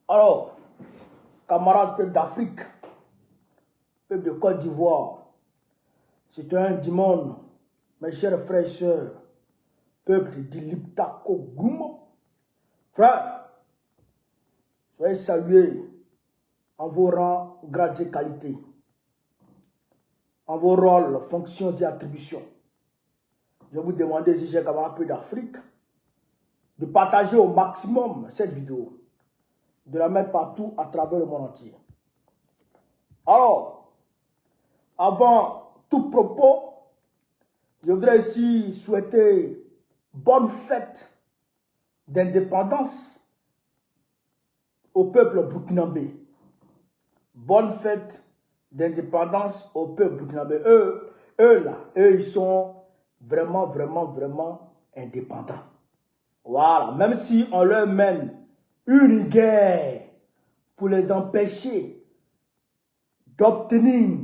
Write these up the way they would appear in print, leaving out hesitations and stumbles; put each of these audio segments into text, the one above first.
Alors, camarades peuple d'Afrique, peuple de Côte d'Ivoire, citoyens du monde, mes chers frères et sœurs, peuple de Liptako Goumou, frères, soyez salués en vos rangs, grades et qualités, en vos rôles, fonctions et attributions. Je vous demande, si j'ai camarades peuple d'Afrique, de partager au maximum cette vidéo, de la mettre partout à travers le monde entier. Alors, avant tout propos, je voudrais ici souhaiter bonne fête d'indépendance au peuple burkinabé. Bonne fête d'indépendance au peuple burkinabé. Eux, ils sont vraiment indépendants. Voilà, même si on leur mène une guerre pour les empêcher d'obtenir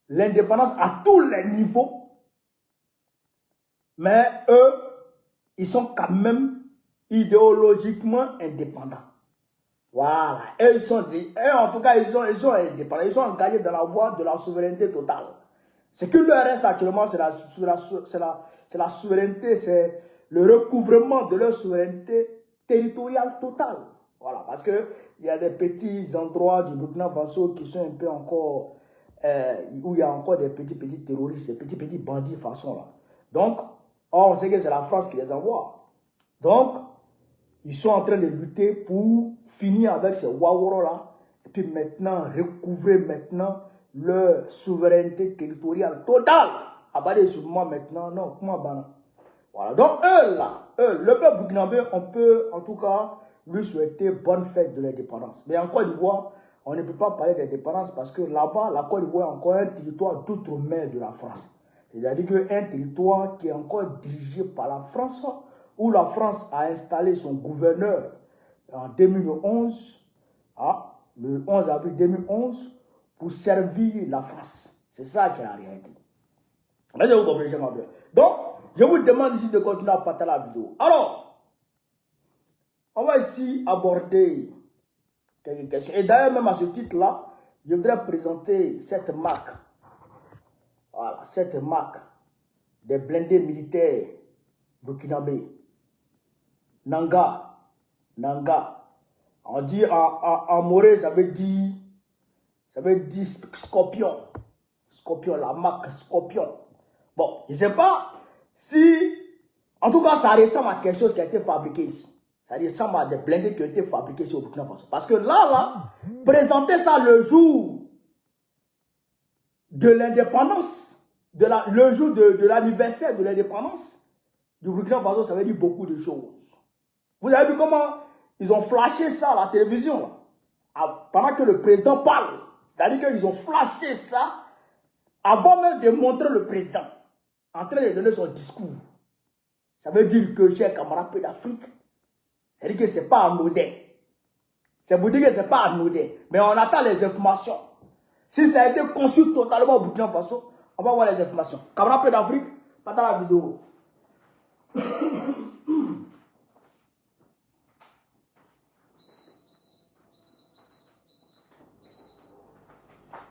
l'indépendance à tous les niveaux, mais eux, ils sont quand même idéologiquement indépendants. Voilà, et en tout cas, ils sont indépendants, ils sont engagés dans la voie de la souveraineté totale. Ce qui leur reste actuellement, c'est la souveraineté, c'est le recouvrement de leur souveraineté territoriale totale. Voilà, parce qu'il y a des petits endroits du Burkina Faso qui sont un peu encore, où il y a encore des petits terroristes, des petits bandits façon là. Donc, on sait que c'est la France qui les envoie. Donc, ils sont en train de lutter pour finir avec ces Waworo là, et puis maintenant, recouvrer maintenant leur souveraineté territoriale totale. Abalé sur moi maintenant, non, comment ban? Voilà, donc le peuple burkinabé, on peut en tout cas lui souhaiter bonne fête de l'indépendance. Mais en Côte d'Ivoire, on ne peut pas parler d'indépendance parce que là-bas, la Côte d'Ivoire est encore un territoire d'outre-mer de la France. C'est-à-dire qu'un territoire qui est encore dirigé par la France, où la France a installé son gouverneur en 2011, le 11 avril 2011, pour servir la France. C'est ça qui est la réalité. Là, je vous comprends. Donc, je vous demande ici de continuer à partager la vidéo. Alors, on va ici aborder quelques questions. Et d'ailleurs, même à ce titre-là, je voudrais présenter cette marque. Voilà, cette marque des blindés militaires burkinabés. Nanga. On dit en moré, ça veut dire scorpion. Scorpion, la marque Scorpion. Bon, je ne sais pas si, en tout cas, ça ressemble à quelque chose qui a été fabriqué ici. Ça ressemble à des blindés qui ont été fabriqués ici au Burkina Faso. Parce que là, présenter ça le jour de l'indépendance, le jour de l'anniversaire de l'indépendance du Burkina Faso, ça veut dire beaucoup de choses. Vous avez vu comment ils ont flashé ça à la télévision, là, pendant que le président parle. C'est-à-dire qu'ils ont flashé ça avant même de montrer le président en train de donner son discours. Ça veut dire que, chers camarades d'Afrique, c'est-à-dire que ce n'est pas anodin. C'est pour dire que ce n'est pas anodin. Mais on attend les informations. Si ça a été conçu totalement au Burkina Faso, on va voir les informations. Camarades d'Afrique, pas dans la vidéo.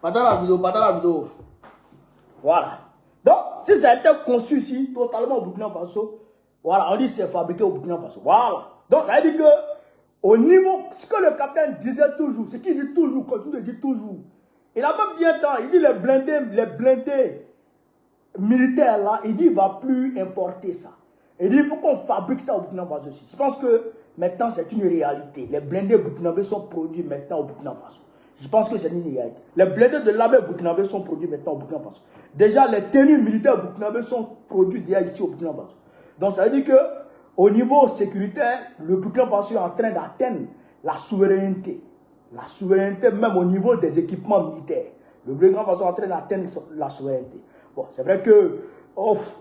Pas dans la vidéo. Voilà. Donc, si ça a été conçu ici, totalement au Burkina Faso, voilà, on dit que c'est fabriqué au Burkina Faso. Voilà. Donc, ça veut dire que, au niveau, ce que le capitaine disait toujours, ce qu'il dit toujours, continue de dire toujours. Il a même dit un temps, il dit les blindés militaires là, il dit il ne va plus importer ça. Il dit il faut qu'on fabrique ça au Burkina Faso aussi. Je pense que maintenant c'est une réalité. Les blindés burkinabés sont produits maintenant au Burkina Faso. Je pense que c'est une réalité. Les blindés de l'armée burkinabé sont produits maintenant au Burkina Faso. Déjà, les tenues militaires burkinabés sont produits déjà ici au Burkina Faso. Donc, ça veut dire que au niveau sécuritaire, le Burkina Faso est en train d'atteindre la souveraineté. La souveraineté même au niveau des équipements militaires. Le Burkina Faso est en train d'atteindre la souveraineté. Bon, c'est vrai que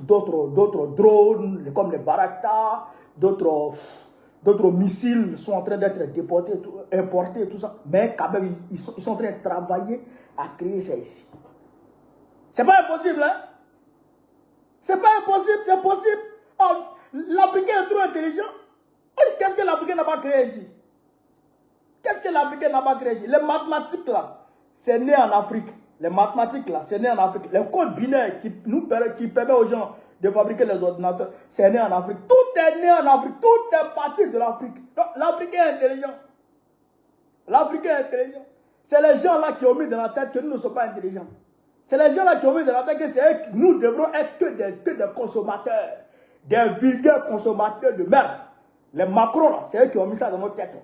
d'autres drones, comme les Barakta, d'autres missiles sont en train d'être déportés, importés, tout ça. Mais quand même, ils sont en train de travailler à créer ça ici. C'est pas impossible, hein? C'est pas impossible, c'est possible. Oh, l'Africain est trop intelligent. Qu'est-ce que l'Africain n'a pas créé ici? Qu'est-ce que l'Africain n'a pas créé ici? Les mathématiques là, c'est né en Afrique. Les mathématiques là, c'est né en Afrique. Les codes binaires qui permettent aux gens de fabriquer les ordinateurs, c'est né en Afrique. Tout est né en Afrique. Tout est parti de l'Afrique. Donc l'Africain est intelligent. L'Africain est intelligent. C'est les gens là qui ont mis dans la tête que nous ne sommes pas intelligents. C'est les gens là qui ont mis dans la tête que nous devrons être que des consommateurs. Des vulgaires consommateurs de merde. Les Macron là, c'est eux qui ont mis ça dans nos têtes.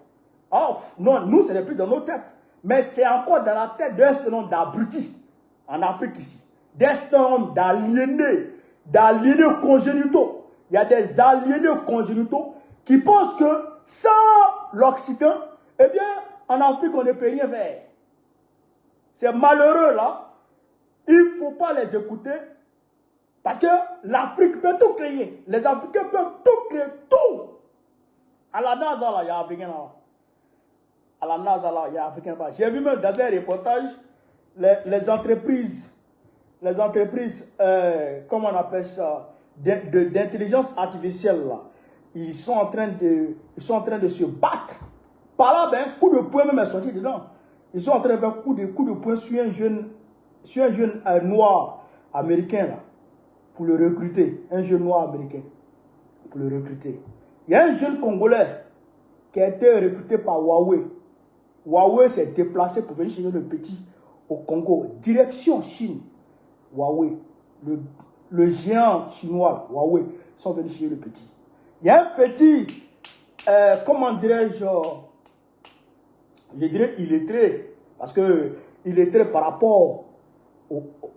Oh, non, nous, ce n'est plus dans nos têtes. Mais c'est encore dans la tête d'un certain nombre d'abrutis en Afrique ici. D'un certain nombre d'aliénés congénitaux. Il y a des aliénés congénitaux qui pensent que sans l'Occident, eh bien, en Afrique, on ne peut rien faire. C'est malheureux là. Il ne faut pas les écouter. Parce que l'Afrique peut tout créer. Les Africains peuvent tout créer, tout. À la NASA, là, il y a Africain là. À la NASA, là, il y a Africain là. J'ai vu même dans un reportage, les entreprises, comment on appelle ça, d'intelligence artificielle, là, ils sont en train de se battre. Par là, ben, coup de poing même est sorti dedans. Ils sont en train de faire coup de poing sur un jeune noir américain, là, pour le recruter. Un jeune noir américain, pour le recruter. Il y a un jeune Congolais qui a été recruté par Huawei. Huawei s'est déplacé pour venir chercher le petit au Congo. Direction Chine. Huawei. Le géant chinois, Huawei, sont venus chercher le petit. Il y a un petit, comment dirais-je, dirais illettré. Parce que illettré par rapport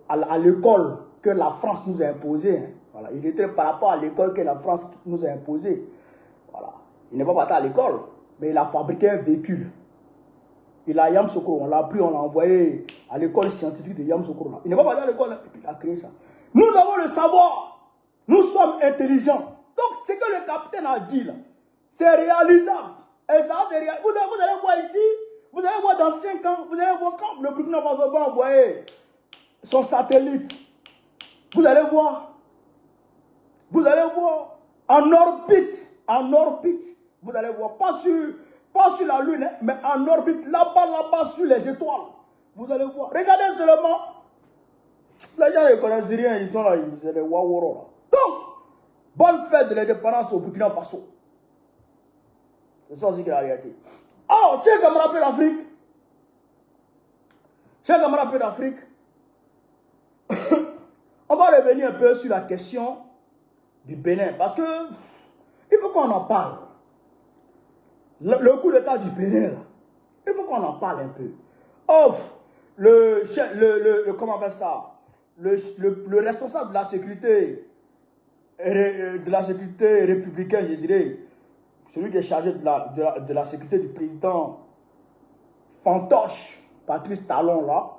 à l'école que la France nous a imposée. Hein. Voilà. Illettré par rapport à l'école que la France nous a imposée. Voilà. Il n'est pas parti à l'école, mais il a fabriqué un véhicule. Il a Yamoussoukro, on l'a pris, on l'a envoyé à l'école scientifique de Yamoussoukro. Il n'est pas parti à l'école, et puis il a créé ça. Nous avons le savoir. Nous sommes intelligents. Donc, ce que le capitaine a dit là, c'est réalisable. Et ça, c'est réalisable. Vous allez voir ici, vous allez voir dans 5 ans, vous allez voir quand le Burkina Faso va envoyer son satellite. Vous allez voir. Vous allez voir en orbite, vous allez voir, pas sur la Lune, hein, mais en orbite, là-bas, sur les étoiles. Vous allez voir. Regardez seulement. Les gens ne connaissent rien, ils sont là, ils sont les Waworo là. Donc, bonne fête de l'indépendance au Burkina Faso. C'est ça aussi qui est la réalité. Oh, chers camarades d'Afrique. Chers camarades d'Afrique. On va revenir un peu sur la question du Bénin. Parce que il faut qu'on en parle. Le coup d'état du Bénin, là, il faut qu'on en parle un peu. Oh, comment on appelle ça? Le responsable de la sécurité républicaine, je dirais, celui qui est chargé de la sécurité du président Fantoche, Patrice Talon, là,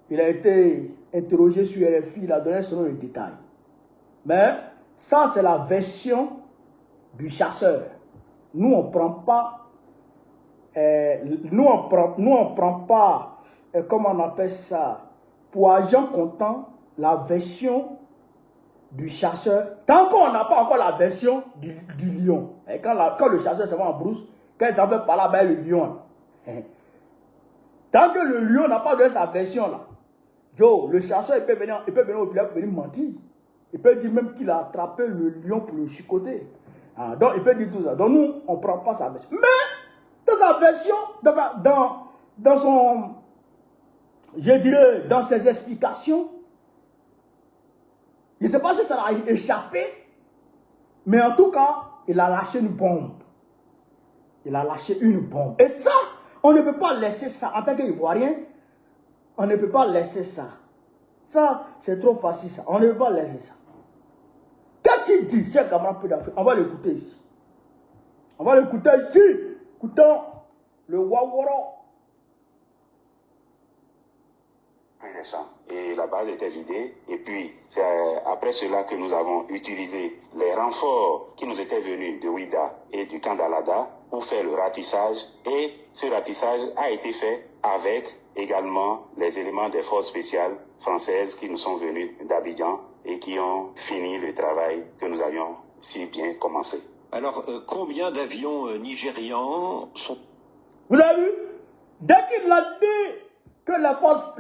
il a été interrogé sur RFI, il a donné selon les détails. Mais ça, c'est la version du chasseur. Nous, on ne prend pas, comment on appelle ça, pour agent comptant, la version du chasseur. Tant qu'on n'a pas encore la version du lion. Et quand le chasseur se va en brousse, quand il s'en fait par là, ben le lion. Tant que le lion n'a pas de sa version là, le chasseur, il peut venir au village pour venir mentir. Il peut dire même qu'il a attrapé le lion pour le chicoter. Ah, donc, il peut dire tout ça. Donc, nous, on ne prend pas sa version. Mais, dans sa version, dans son, je dirais, dans ses explications, je ne sais pas si ça l'a échappé, mais en tout cas, il a lâché une bombe. Il a lâché une bombe. Et ça, on ne peut pas laisser ça. En tant qu'Ivoirien, on ne peut pas laisser ça. Ça, c'est trop facile, ça. On ne peut pas laisser ça. Qu'est-ce qu'il dit, cher camarade d'Afrique? On va l'écouter ici. On va l'écouter ici. Écoutons le Waworo. Et la base était vidée. Et puis, c'est après cela que nous avons utilisé les renforts qui nous étaient venus de Ouida et du camp d'Alada pour faire le ratissage. Et ce ratissage a été fait avec également les éléments des forces spéciales françaises qui nous sont venus d'Abidjan et qui ont fini le travail que nous avions si bien commencé. Alors, combien d'avions nigérians sont... Vous avez vu? Dès qu'il a dit que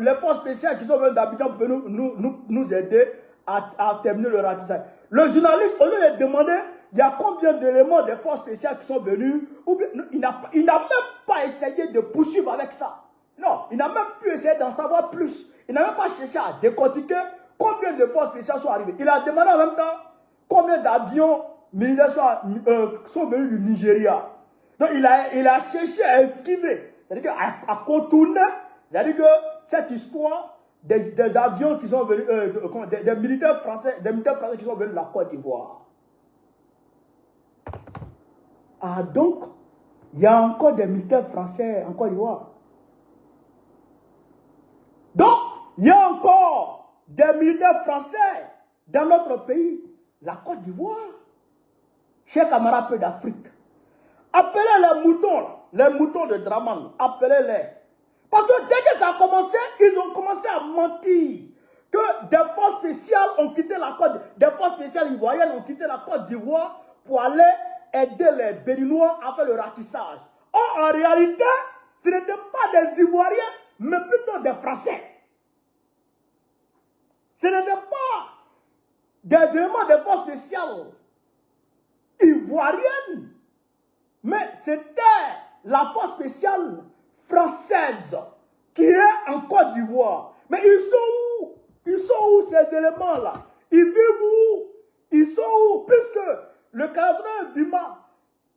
les forces spéciales qui sont venues d'Abidjan pour nous aider à terminer le ratissage, le journaliste, au lieu de demander il y a combien d'éléments des forces spéciales qui sont venus, ou bien, il n'a même pas essayé de poursuivre avec ça. Non, il n'a même plus essayé d'en savoir plus. Il n'a même pas cherché à décortiquer combien de forces spéciales sont arrivées. Il a demandé en même temps combien d'avions militaires sont venus du Nigeria. Donc il a cherché à esquiver, c'est-à-dire à contourner, c'est-à-dire que cette histoire des avions qui sont venus, des militaires français qui sont venus de la Côte d'Ivoire. Ah donc, il y a encore des militaires français en Côte d'Ivoire. Donc, il y a encore des militaires français dans notre pays, la Côte d'Ivoire. Chers camarades peu d'Afrique, appelez les moutons de Draman, appelez-les. Parce que dès que ça a commencé, ils ont commencé à mentir. Que des forces spéciales ont quitté la Côte, des forces spéciales ivoiriennes ont quitté la Côte d'Ivoire pour aller aider les Béninois à faire le ratissage. Or, en réalité, ce n'étaient pas des Ivoiriens, mais plutôt des Français. Ce n'étaient pas des éléments des forces spéciales ivoiriennes, mais c'était la force spéciale française qui est en Côte d'Ivoire. Mais ils sont où? Ils sont où ces éléments-là? Ils vivent où? Ils sont où? Puisque le canadien Bima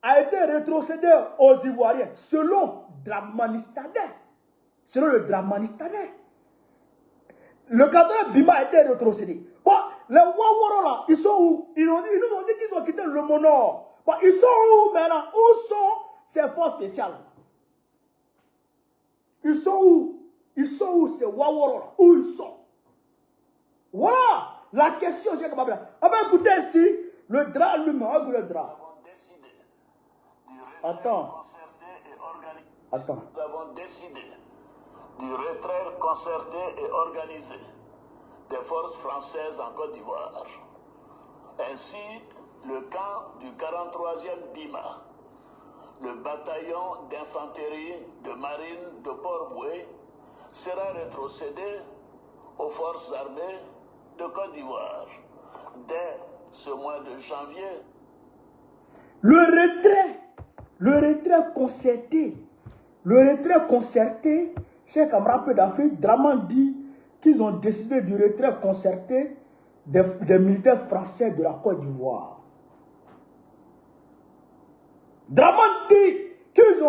a été rétrocédé aux Ivoiriens selon Dramani-Stanet. Selon le Dramani-Stanet. Le canadien Bima a été rétrocédé. Bon, les Waworo là, ils sont où? Ils nous ont dit qu'ils ont quitté le Monor. Bon, ils sont où maintenant? Où sont ces forces spéciales? Ils sont où? Ils sont où ces Waworo là? Où ils sont? Voilà la question. On va écouter ici le drap lui-même. On va écouter le drap. Attends. Nous avons décidé du retrait concerté et organisé des forces françaises en Côte d'Ivoire. Ainsi, le camp du 43e BIMA, le bataillon d'infanterie de marine de Port-Boué, sera rétrocédé aux forces armées de Côte d'Ivoire dès ce mois de janvier. Le retrait concerté, chers camarades peu d'Afrique, Draman dit qu'ils ont décidé du retrait concerté des militaires français de la Côte d'Ivoire. Draman dit qu'ils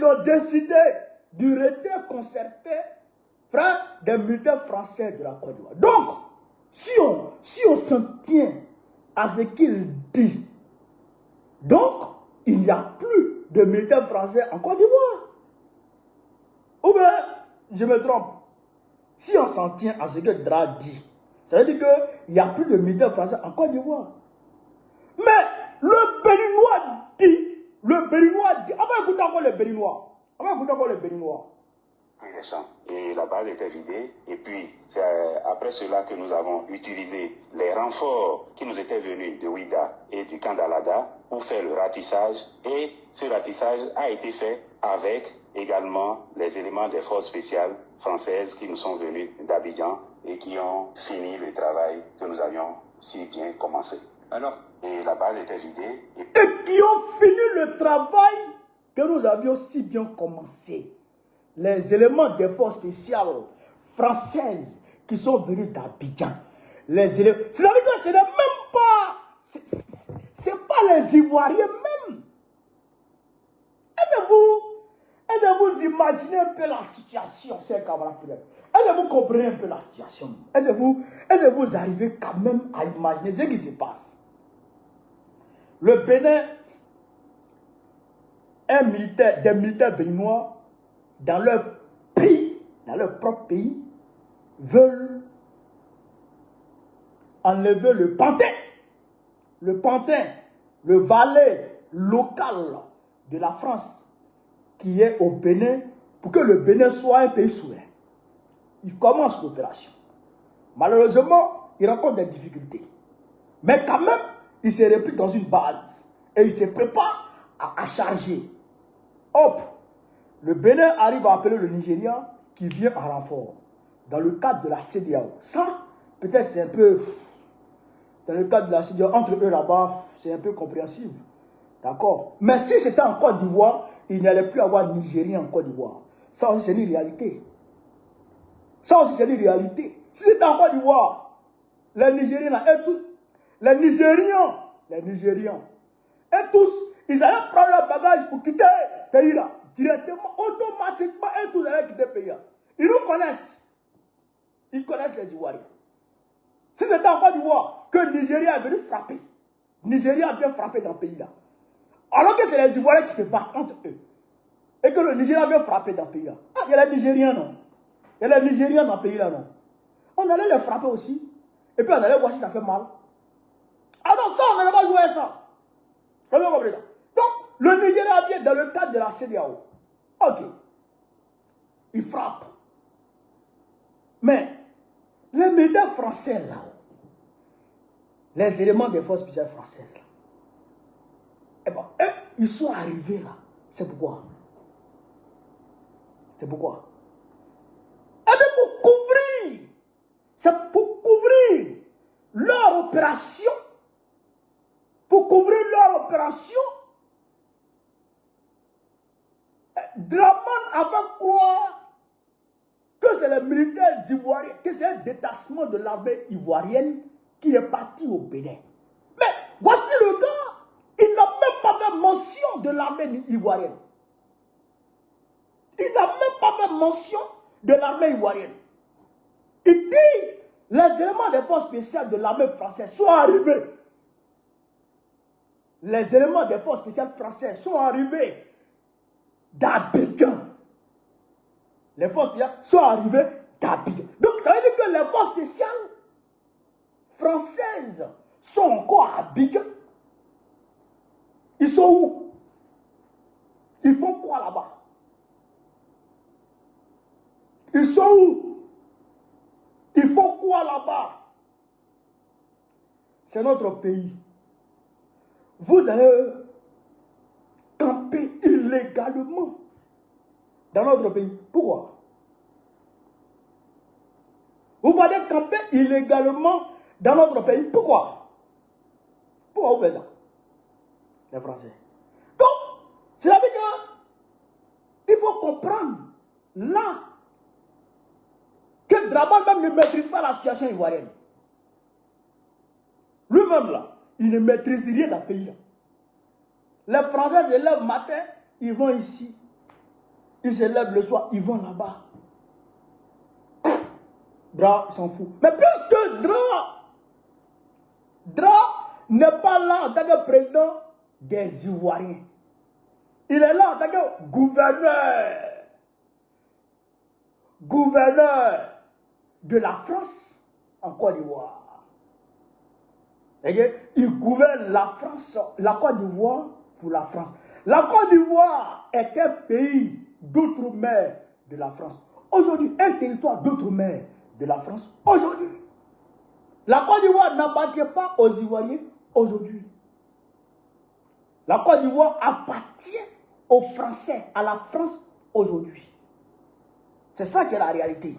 ont décidé du retrait concerté des militaires français de la Côte d'Ivoire. Donc, si on s'en tient à ce qu'il dit, donc, il n'y a plus de militaires français en Côte d'Ivoire. Ou bien, je me trompe. Si on s'en tient à ce que Dra dit, ça veut dire qu'il n'y a plus de militaires français en Côte d'Ivoire. Mais le Béninois dit, on va écouter encore le Béninois. Et la base était vidée. Et puis, c'est après cela que nous avons utilisé les renforts qui nous étaient venus de Ouida et du camp d'Alada pour faire le ratissage. Et ce ratissage a été fait avec également les éléments des forces spéciales françaises qui nous sont venus d'Abidjan et qui ont fini le travail que nous avions si bien commencé. Alors, et la base était vidée. Et qui ont fini le travail que nous avions si bien commencé. Les éléments des forces spéciales françaises qui sont venus d'Abidjan. C'est-à-dire que ce n'est même pas... C'est pas les Ivoiriens même. Est-ce que vous imaginez un peu la situation, chers camarades? Est-ce que vous comprenez un peu la situation? Est-ce que vous arrivez quand même à imaginer ce qui se passe? Le Bénin, des militaires béninois, dans leur pays, dans leur propre pays, veulent enlever le pantin, le valet local de la France qui est au Bénin, pour que le Bénin soit un pays souverain. Ils commencent l'opération. Malheureusement, ils rencontrent des difficultés. Mais quand même, ils se répliquent dans une base et ils se préparent à charger. Hop, Le Bénin arrive à appeler le Nigeria qui vient en renfort dans le cadre de la CEDEAO. Ça, peut-être c'est un peu... Dans le cadre de la CEDEAO, entre eux là-bas, c'est un peu compréhensible. D'accord? Mais si c'était en Côte d'Ivoire, il n'allait plus avoir Nigérien en Côte d'Ivoire. Ça aussi, c'est une réalité. Ça aussi, c'est une réalité. Si c'était en Côte d'Ivoire, les Nigériens, là, et tous, les Nigérians, et tous, ils allaient prendre leur bagage pour quitter le pays là. Directement, automatiquement, et tous allaient quitter le pays là. Ils nous connaissent. Ils connaissent les Ivoiriens. Si c'était en Côte d'Ivoire que le Nigeria est venu frapper, Nigeria vient frapper dans le pays là. Alors que c'est les Ivoiriens qui se battent entre eux. Et que le Nigeria vient frapper dans le pays là. Ah, il y a les Nigériens, non? Il y a les Nigériens dans le pays là, non? On allait les frapper aussi. Et puis on allait voir si ça fait mal. Ah non, ça, on n'allait pas jouer à ça. Vous avez compris ça? Donc, le Nigeria vient dans le cadre de la CEDEAO. Ok. Il frappe. Mais, les militaires français là, les éléments des forces spéciales françaises là, eh ben, ils sont arrivés là. C'est pourquoi? C'est pourquoi? Eh bien, pour couvrir. C'est pour couvrir leur opération. Pour couvrir leur opération. Draman avait croire que c'est les militaires ivoiriens, que c'est un détachement de l'armée ivoirienne qui est parti au Bénin. Mais voici le gars, il n'a même pas fait mention de l'armée ivoirienne. Il n'a même pas fait mention de l'armée ivoirienne. Il dit, les éléments des forces spéciales de l'armée française sont arrivés. Les éléments des forces spéciales françaises sont arrivés d'Abidjan. Les forces spéciales sont arrivées d'Abidjan. Donc, ça veut dire que les forces spéciales françaises sont encore à Abidjan. Ils sont où? Ils font quoi là-bas? Ils sont où? Ils font quoi là-bas? C'est notre pays. Vous allez camper illégalement dans notre pays. Pourquoi? Vous allez camper illégalement dans notre pays. Pourquoi? Pourquoi vous faites ça? Les Français. Donc, c'est la vie qu'il faut comprendre là que Draman même ne maîtrise pas la situation ivoirienne. Lui-même là, il ne maîtrise rien dans le pays là. Les Français se lèvent le matin, ils vont ici. Ils se lèvent le soir, ils vont là-bas. Dra s'en fout. Mais puisque Dra n'est pas là en tant que président des Ivoiriens. Il est là en tant que gouverneur de la France en Côte d'Ivoire. Il gouverne la France, la Côte d'Ivoire pour la France. La Côte d'Ivoire est un pays d'outre-mer de la France. Aujourd'hui, un territoire d'outre-mer de la France. Aujourd'hui. La Côte d'Ivoire n'appartient pas aux Ivoiriens aujourd'hui. La Côte d'Ivoire appartient aux Français, à la France aujourd'hui. C'est ça qui est la réalité.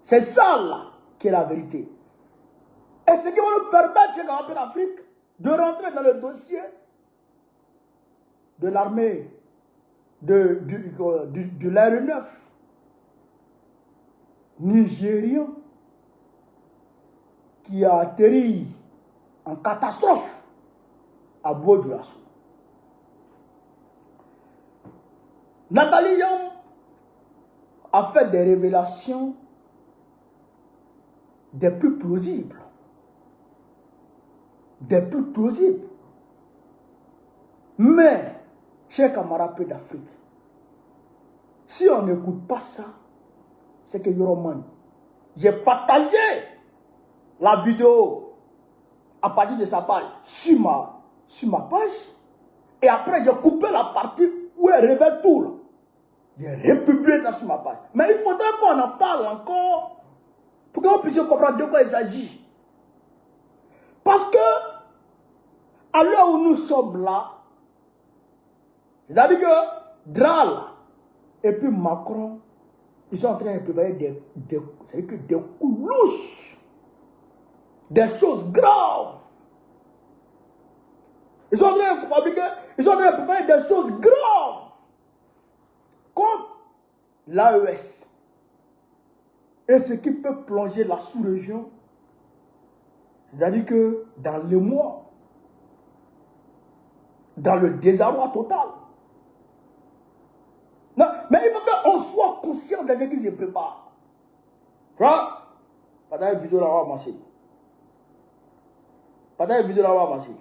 C'est ça là qui est la vérité. Et ce qui va nous permettre, chez Campé d'Afrique, de rentrer dans le dossier de l'armée de l'aéronef nigérien qui a atterri en catastrophe à Bourg-du-Lasso. Nathalie Yom a fait des révélations des plus plausibles. Des plus plausibles. Mais, chers camarades d'Afrique, si on n'écoute pas ça, c'est que Yoroman, j'ai partagé la vidéo à partir de sa page sur ma page, et après j'ai coupé la partie où elle révèle tout là. J'ai republié ça sur ma page. Mais il faudrait qu'on en parle encore pour qu'on puisse comprendre de quoi il s'agit. Parce que à l'heure où nous sommes là, c'est-à-dire que Dral et puis Macron, ils sont en train de préparer des coups louches, des choses graves. Ils sont en train de fabriquer, ils sont en train de préparer des choses graves contre l'AES. Et ce qui peut plonger la sous-région, c'est-à-dire que dans le mois, dans le désarroi total. Non, mais il faut qu'on soit conscient de ce qui se prépare. Frère, pendant une vidéo là-bas, marcher. Pendant une vidéo là-bas, marcher.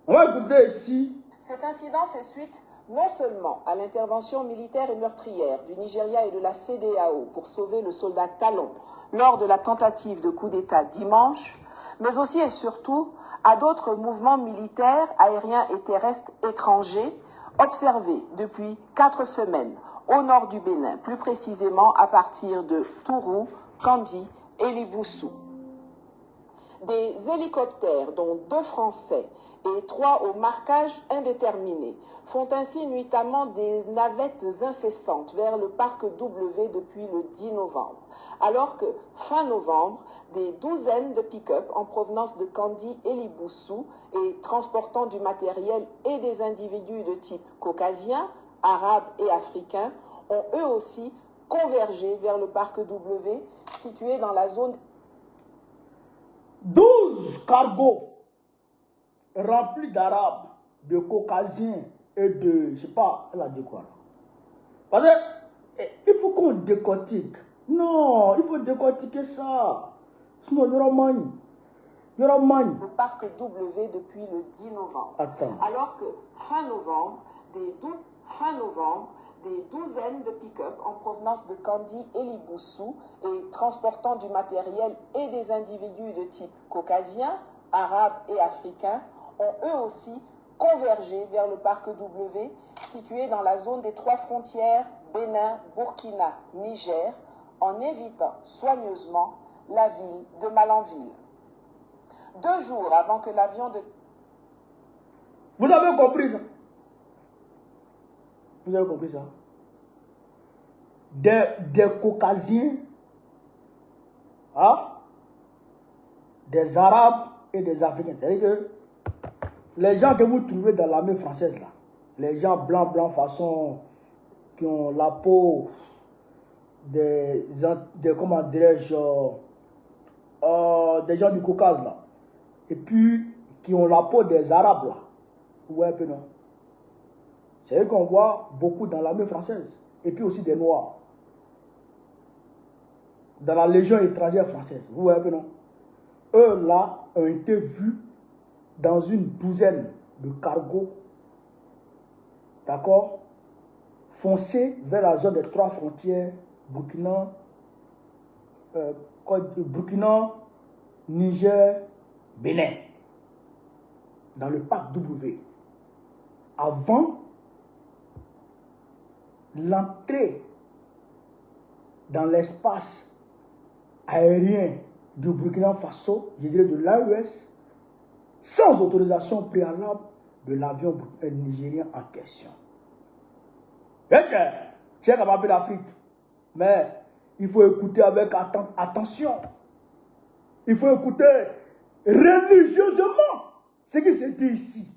On va écouter ici. Cet incident fait suite non seulement à l'intervention militaire et meurtrière du Nigeria et de la CEDEAO pour sauver le soldat Talon lors de la tentative de coup d'État dimanche, mais aussi et surtout à d'autres mouvements militaires, aériens et terrestres étrangers observés depuis 4 semaines au nord du Bénin, plus précisément à partir de Tourou, Kandi et Liboussou. Des hélicoptères, dont 2 Français et 3 au marquage indéterminé, font ainsi nuitamment des navettes incessantes vers le parc W depuis le 10 novembre, alors que, fin novembre, des douzaines de pick-up en provenance de Kandi et Liboussou et transportant du matériel et des individus de type caucasien, arabe et africain ont eux aussi convergé vers le parc W situé dans la zone 12 cargos remplis d'arabes, de caucasiens et de, je sais pas, elle a dit quoi là. Parce que il faut qu'on décortique. Non, il faut décortiquer ça. Sinon, il y aura manie. Il y aura manie. Le parc W depuis le 10 novembre. Attends. Alors que fin novembre, des douzaines de pick-up en provenance de Kandi et Liboussou et transportant du matériel et des individus de type caucasien, arabe et africain ont eux aussi convergé vers le parc W situé dans la zone des 3 frontières Bénin, Burkina, Niger en évitant soigneusement la ville de Malanville. 2 jours avant que l'avion de... Vous avez compris ça? Vous avez compris ça? Des caucasiens, hein? Des arabes et des africains. C'est-à-dire que les gens que vous trouvez dans l'armée française, là, les gens blancs, façon, qui ont la peau des comment dirais-je, des gens du Caucase, là, et puis qui ont la peau des arabes, là. Ouais, un peu non. C'est eux qu'on voit beaucoup dans l'armée française. Et puis aussi des noirs. Dans la Légion étrangère française. Vous voyez un peu non? Eux là ont été vus dans une douzaine de cargos. D'accord? Foncer vers la zone des 3 frontières. Burkina, Niger, Bénin. Dans le parc W. Avant l'entrée dans l'espace aérien du Burkina Faso, je dirais de l'AES, sans autorisation préalable de l'avion nigérien en question. C'est comme un peu l'Afrique, mais il faut écouter avec attention. Il faut écouter religieusement ce qui se dit ici.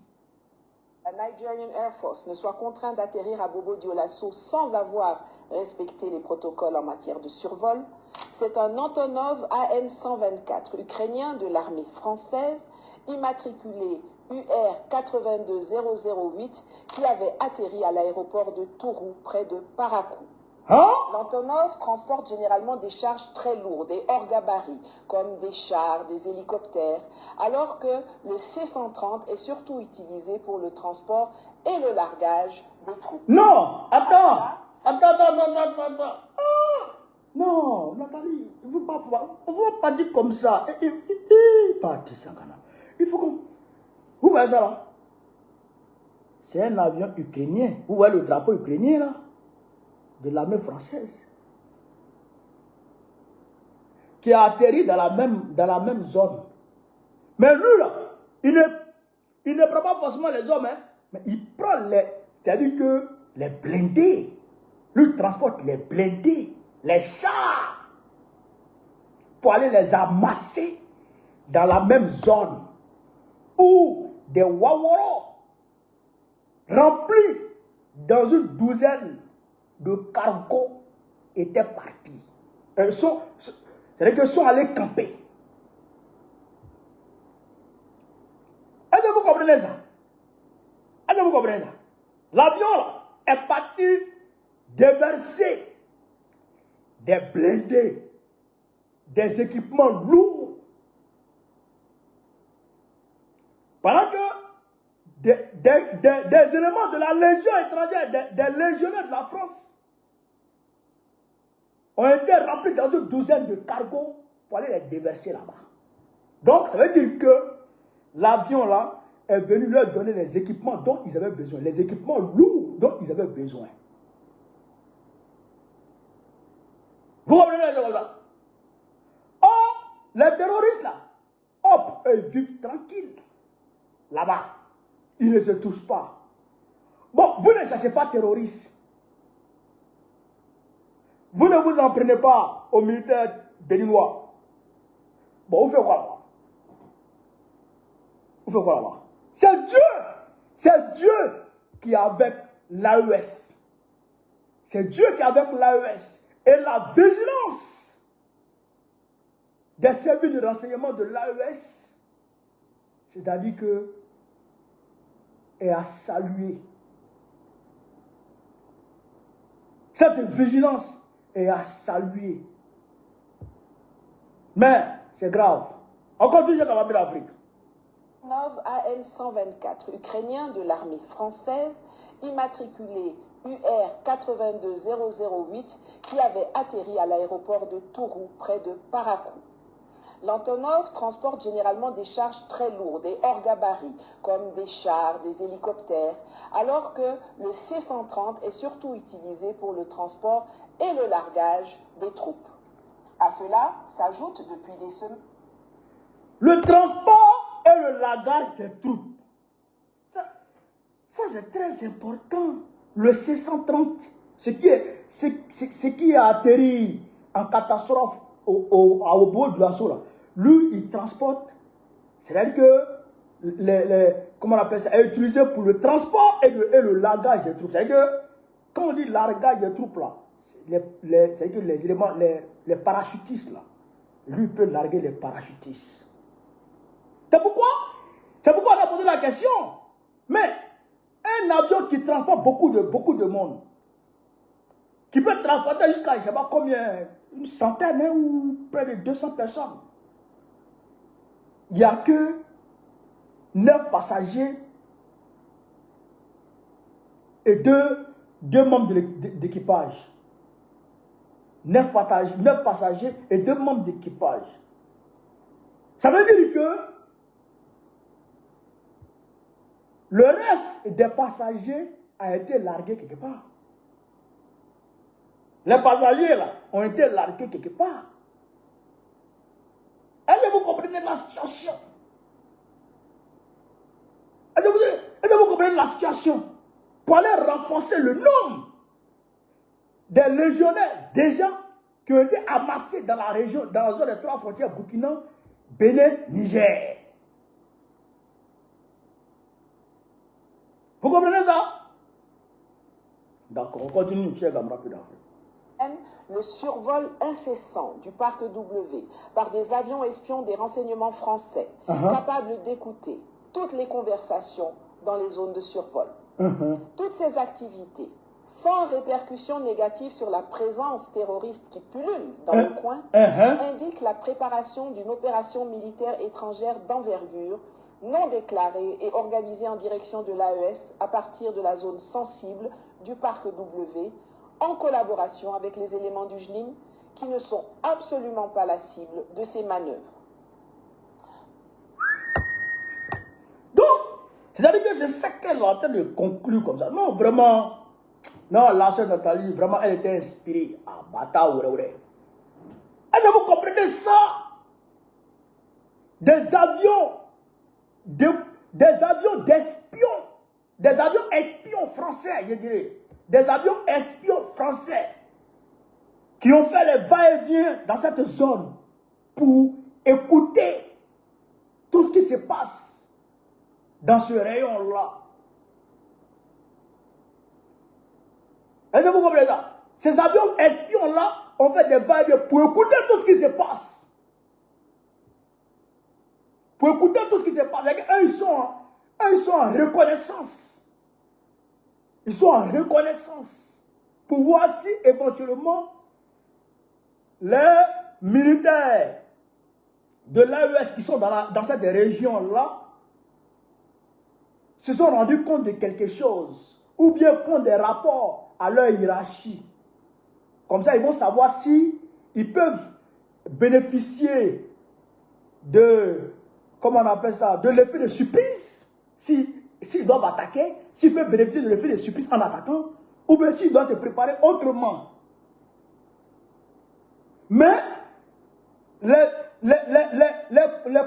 La Nigerian Air Force ne soit contraint d'atterrir à Bobo Dioulasso sans avoir respecté les protocoles en matière de survol, c'est un Antonov AN-124 ukrainien de l'armée française, immatriculé UR 82008, qui avait atterri à l'aéroport de Tourou, près de Parakou. Hein? L'Antonov transporte généralement des charges très lourdes et hors gabarit, comme des chars, des hélicoptères, alors que le C-130 est surtout utilisé pour le transport et le largage des troupes. Non, attends. Non, Nathalie, il ne faut pas dire comme ça. Il faut qu'on... Vous voyez ça là? C'est un avion ukrainien. Vous voyez le drapeau ukrainien là? De l'armée française. Qui a atterri dans la même zone. Mais lui là, il ne prend pas forcément les hommes, hein, mais il prend C'est-à-dire que les blindés, lui transporte les blindés, les chars, pour aller les amasser dans la même zone où des Waworo remplis dans une douzaine de cargos étaient partis. C'est-à-dire qu'ils sont allés camper. Est-ce que vous comprenez ça? Est-ce que vous comprenez ça? L'avion là est parti déverser des blindés, des équipements lourds. Pendant que des éléments de la Légion étrangère, des légionnaires de la France, ont été remplis dans une douzaine de cargos pour aller les déverser là-bas. Donc, ça veut dire que l'avion là est venu leur donner les équipements dont ils avaient besoin, les équipements lourds dont ils avaient besoin. Vous comprenez les choses là? Or, les terroristes là, hop, ils vivent tranquilles là-bas. Ils ne se touchent pas. Bon, vous ne cherchez pas terroristes. Vous ne vous en prenez pas aux militaires béninois. Bon, vous faites quoi là-bas? Vous faites quoi là-bas? C'est Dieu qui est avec l'AES. C'est Dieu qui est avec l'AES. Et la vigilance des services de renseignement de l'AES, c'est-à-dire que est à saluer. Cette vigilance est à saluer. Mais c'est grave. On continue dans la d'Afrique. Nov AN-124, ukrainien de l'armée française, immatriculé UR 82008, qui avait atterri à l'aéroport de Tourou, près de Parakou. L'Antonov transporte généralement des charges très lourdes et hors gabarit, comme des chars, des hélicoptères, alors que le C-130 est surtout utilisé pour le transport et le largage des troupes. À cela s'ajoute depuis des semaines le transport et le largage des troupes. Ça c'est très important. Le C-130, ce qui a atterri en catastrophe au bout de l'assaut là, lui, il transporte, c'est-à-dire que, comment on appelle ça, est utilisé pour le transport et le largage des troupes. C'est-à-dire que, quand on dit largage des troupes là, c'est-à-dire que les éléments, les parachutistes là, lui, il peut larguer les parachutistes. C'est pourquoi on a posé la question. Mais, un avion qui transporte beaucoup de monde, qui peut transporter jusqu'à, je ne sais pas combien, une centaine hein, ou près de 200 personnes. Il n'y a que 9 passagers et 2 membres d'équipage. 9 passagers et 2 membres d'équipage. Ça veut dire que le reste des passagers a été largué quelque part. Les passagers là ont été largués quelque part. Est-ce que vous comprenez la situation? Est-ce que vous comprenez la situation? Pour aller renforcer le nombre des légionnaires, des gens qui ont été amassés dans la région, dans la zone des 3 frontières Burkina, Bénin, Niger. Vous comprenez ça? D'accord, on continue, cher Gamra, plus d'Afrique. Le survol incessant du parc W par des avions espions des renseignements français, capables d'écouter toutes les conversations dans les zones de survol. Toutes ces activités, sans répercussions négatives sur la présence terroriste qui pullule dans le coin, indiquent la préparation d'une opération militaire étrangère d'envergure, non déclarée et organisée en direction de l'AES à partir de la zone sensible du parc W, en collaboration avec les éléments du JNIM qui ne sont absolument pas la cible de ces manœuvres. Donc, c'est-à-dire que c'est ça qu'elle est en train de conclure comme ça. Non, vraiment, non, la sœur Nathalie, vraiment, elle était inspirée. Ah, bata, oué. Est-ce que vous comprenez ça? Des avions d'espions des avions espions français, je dirais, des avions espions français qui ont fait les va-et-vient dans cette zone pour écouter tout ce qui se passe dans ce rayon-là. Est-ce que vous comprenez ça? Ces avions espions-là ont fait des va-et-vient pour écouter tout ce qui se passe. Pour écouter tout ce qui se passe. Eux, ils sont en reconnaissance. Ils sont en reconnaissance. Pour voir si éventuellement les militaires de l'AES qui sont dans cette région-là se sont rendus compte de quelque chose ou bien font des rapports à leur hiérarchie. Comme ça, ils vont savoir si ils peuvent bénéficier de, comment on appelle ça, de l'effet de surprise, s'ils doivent attaquer, s'ils peuvent bénéficier de l'effet de surprise en attaquant, ou bien s'ils doivent se préparer autrement. Mais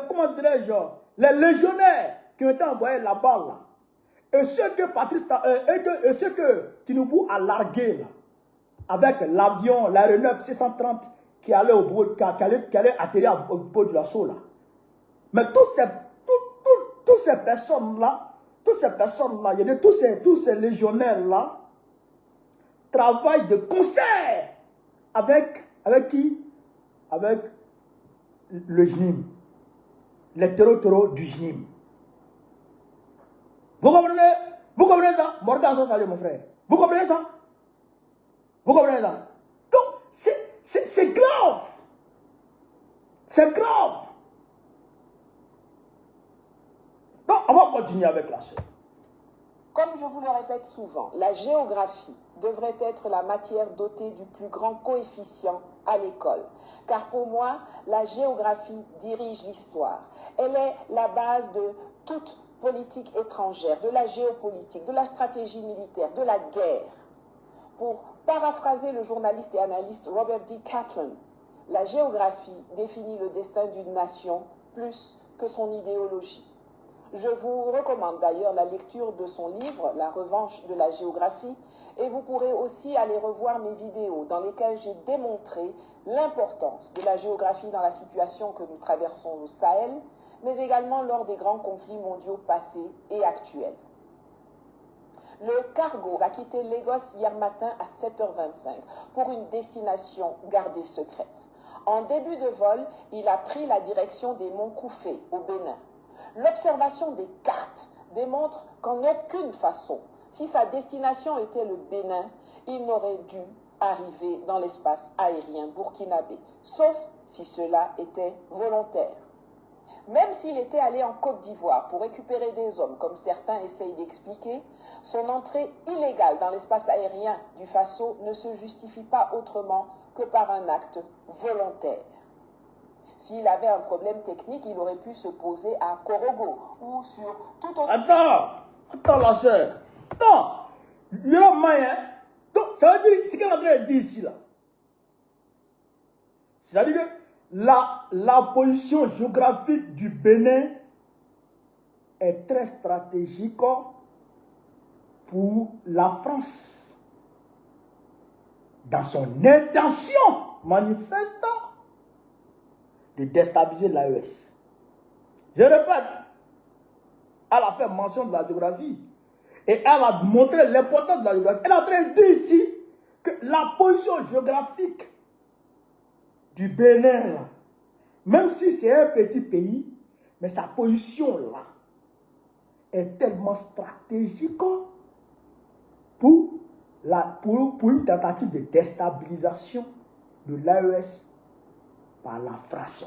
comment dirais-je, les légionnaires qui ont été envoyés là-bas, là, et ceux que Tinubu a largués, là, avec l'avion, l'aéronef C-130 qui allait atterrir au bout de l'assaut, là. Mais toutes ces personnes-là, tous ces légionnaires-là, travaillent de concert avec qui? Avec le JNIM, les terreaux du JNIM. Vous comprenez ça? Morgan Sosalé, mon frère. Vous comprenez ça? Vous comprenez ça? Donc, c'est grave. C'est grave. Donc, on va continuer avec la suite. Comme je vous le répète souvent, la géographie devrait être la matière dotée du plus grand coefficient à l'école. Car pour moi, la géographie dirige l'histoire. Elle est la base de toute politique étrangère, de la géopolitique, de la stratégie militaire, de la guerre. Pour paraphraser le journaliste et analyste Robert D. Kaplan, la géographie définit le destin d'une nation plus que son idéologie. Je vous recommande d'ailleurs la lecture de son livre, La revanche de la géographie, et vous pourrez aussi aller revoir mes vidéos dans lesquelles j'ai démontré l'importance de la géographie dans la situation que nous traversons au Sahel, mais également lors des grands conflits mondiaux passés et actuels. Le cargo a quitté Lagos hier matin à 7h25 pour une destination gardée secrète. En début de vol, il a pris la direction des monts Koufé au Bénin. L'observation des cartes démontre qu'en aucune façon, si sa destination était le Bénin, il n'aurait dû arriver dans l'espace aérien burkinabé, sauf si cela était volontaire. Même s'il était allé en Côte d'Ivoire pour récupérer des hommes, comme certains essayent d'expliquer, son entrée illégale dans l'espace aérien du Faso ne se justifie pas autrement que par un acte volontaire. S'il avait un problème technique, il aurait pu se poser à Korogo ou sur tout autre... Attends la sœur. Non, il y a moyen. Donc, ça veut dire, ce qu'elle est en train de dire ici, là. C'est-à-dire que la position géographique du Bénin est très stratégique pour la France. Dans son intention manifeste de déstabiliser l'AES. Je répète, elle a fait mention de la géographie et elle a montré l'importance de la géographie. Elle est en train de dire ici que la position géographique du Bénin, là, même si c'est un petit pays, mais sa position là est tellement stratégique pour une tentative de déstabilisation de l'AES par la France.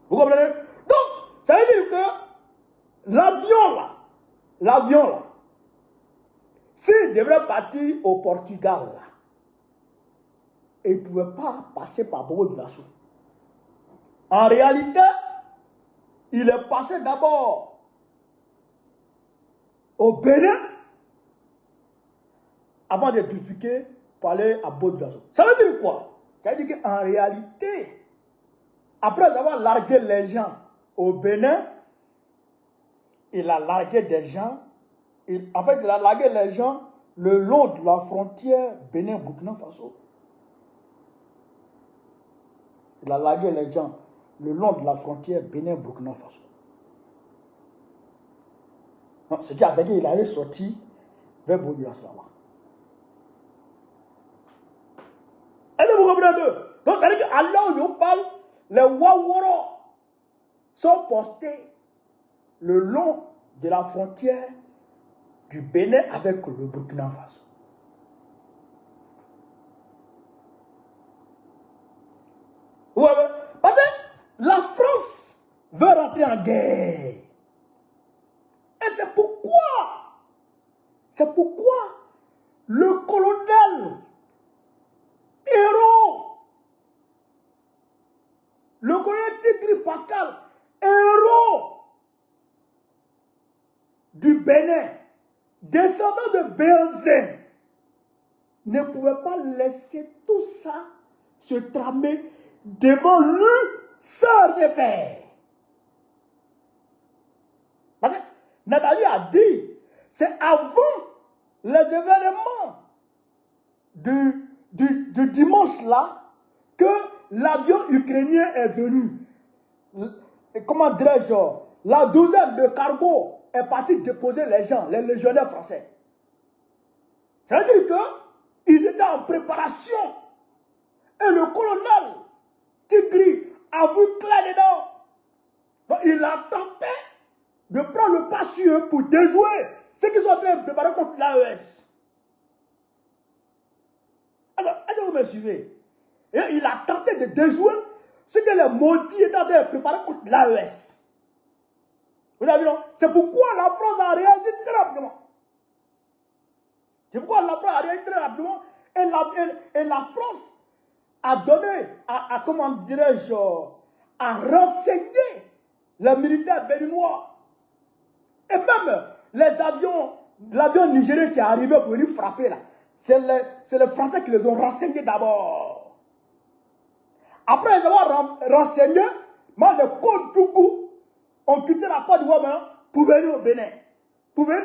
Vous comprenez? Donc, ça veut dire que l'avion là, s'il devrait partir au Portugal là, et il ne pouvait pas passer par Bobo Dioulasso. En réalité, il est passé d'abord au Bénin avant de bifurquer pour aller à Bobo Dioulasso. Ça veut dire quoi? Ça veut dire qu'en réalité, après avoir largué les gens au Bénin, il a largué des gens. En fait, il a largué les gens le long de la frontière Bénin-Burkina Faso. Il a largué les gens le long de la frontière Bénin-Burkina Faso. Ce qui a fait qu'il allait sortir vers Bourguias là-bas. Est-ce que vous comprenez? Donc, ça veut dire qu'à là où je parle, les Waworo sont postés le long de la frontière du Bénin avec le Burkina Faso. Ouais, parce que la France veut rentrer en guerre. Et c'est pourquoi le colonel héros, le colonel Tigri Pascal, héros du Bénin, descendant de Béanzin, ne pouvait pas laisser tout ça se tramer devant lui sans rien faire. Parce que Nathalie a dit, c'est avant les événements du dimanche là que l'avion ukrainien est venu. Comment dirais-je, la douzaine de cargos est partie déposer les gens, les légionnaires français. Ça veut dire qu'ils étaient en préparation. Et le colonel Tigri a vu clair dedans. Donc il a tenté de prendre le pas sur eux pour déjouer ceux qui sont en train de préparer contre l'AES. Alors, est-ce que vous me suivez? Et il a tenté de déjouer ceux que les maudits étaient en train de préparer contre l'AES. Vous avez vu, non? C'est pourquoi la France a réagi très rapidement. C'est pourquoi la France a réagi très rapidement. Et la France a donné, comment dirais-je, a renseigné les militaires béninois. Et même les avions, l'avion nigérien qui est arrivé pour venir frapper là, c'est les Français qui les ont renseignés d'abord. Après les avoir renseignés, les Côte d'Ougou ont quitté la Côte d'Ivoire maintenant pour venir au Bénin. Pour venir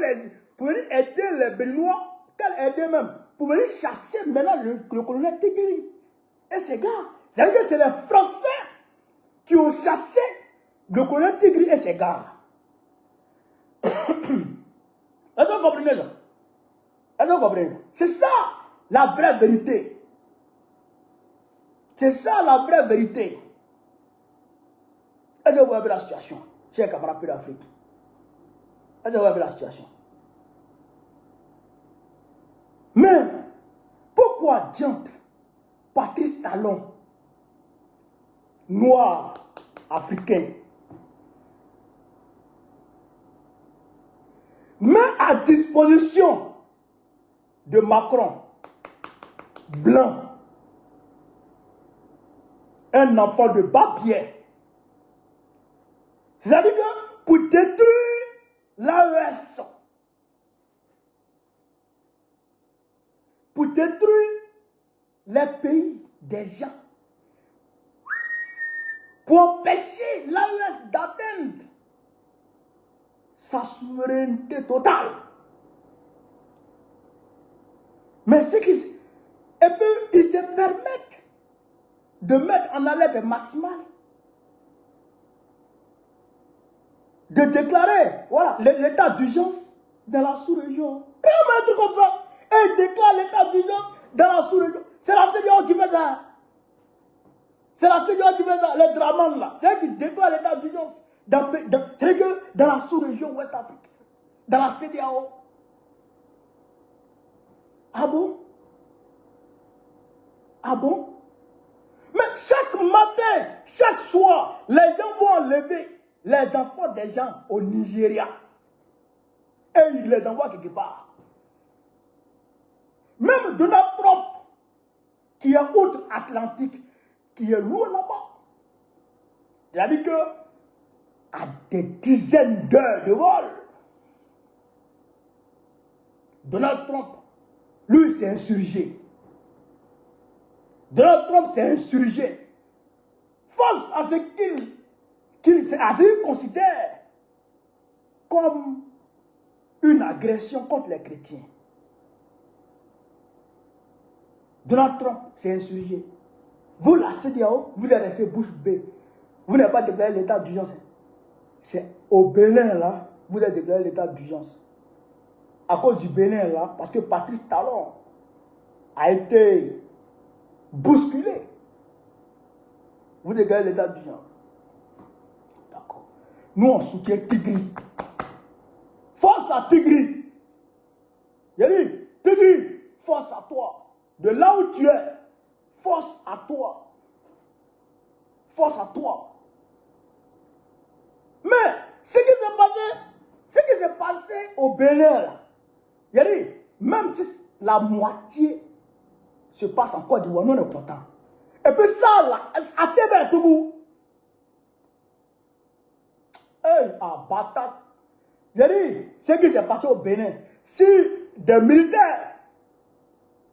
aider les Béninois, aider même, pour venir chasser maintenant le colonel Tigri. Et ces gars, c'est-à-dire que c'est les Français qui ont chassé le colonel Tigri et ses gars. Est-ce que vous comprenez ça? Est-ce que vous comprenez ça? C'est ça la vraie vérité. C'est ça la vraie vérité. Est-ce que vous voyez la situation, chers camarades d'Afrique? Est-ce que vous voyez la situation? Mais pourquoi diantre Patrice Talon, noir, africain, met à disposition de Macron, blanc, un enfant de bas-pied? C'est-à-dire que pour détruire l'AES, pour détruire les pays des gens, pour empêcher l'AES d'atteindre sa souveraineté totale. Mais ce qu'ils ils se permettent de mettre en alerte maximale, de déclarer voilà, l'état d'urgence dans la sous-région. Un truc comme ça. Et ils déclarent l'état d'urgence dans la sous-région. C'est la CEDEAO qui fait ça. C'est la CEDEAO qui fait ça. Les Draman là. C'est eux qui déclarent l'état d'urgence. C'est que dans la sous-région ouest africaine. Dans la CEDEAO. Ah bon? Ah bon? Mais chaque matin, chaque soir, les gens vont enlever les enfants des gens au Nigeria. Et ils les envoient quelque part. Même Donald Trump, qui est outre-Atlantique, qui est loin là-bas. Il a dit que à des dizaines d'heures de vol, Donald Trump, lui, s'est insurgé. Donald Trump s'est insurgé face à ce qu'il considère comme une agression contre les chrétiens. Donald Trump s'est insurgé. Vous, la CEDEAO, vous êtes resté bouche bée. Vous n'avez pas déclaré l'état d'urgence. C'est au Bénin, là, vous avez déclaré l'état d'urgence. À cause du Bénin, là, parce que Patrice Talon a été bousculé. Vous déclarez l'état d'urgence. D'accord. Nous, on soutient Tigri. Force à Tigri. Yali, Tigri, force à toi. De là où tu es, force à toi. Force à toi. Mais ce qui s'est passé au Bénin, là, Yali, même si la moitié se passe en Côte d'Ivoire, nous on est contents. Et puis ça, là, à Tébé, tout hey, à Batat. Yali, ce qui s'est passé au Bénin, si des militaires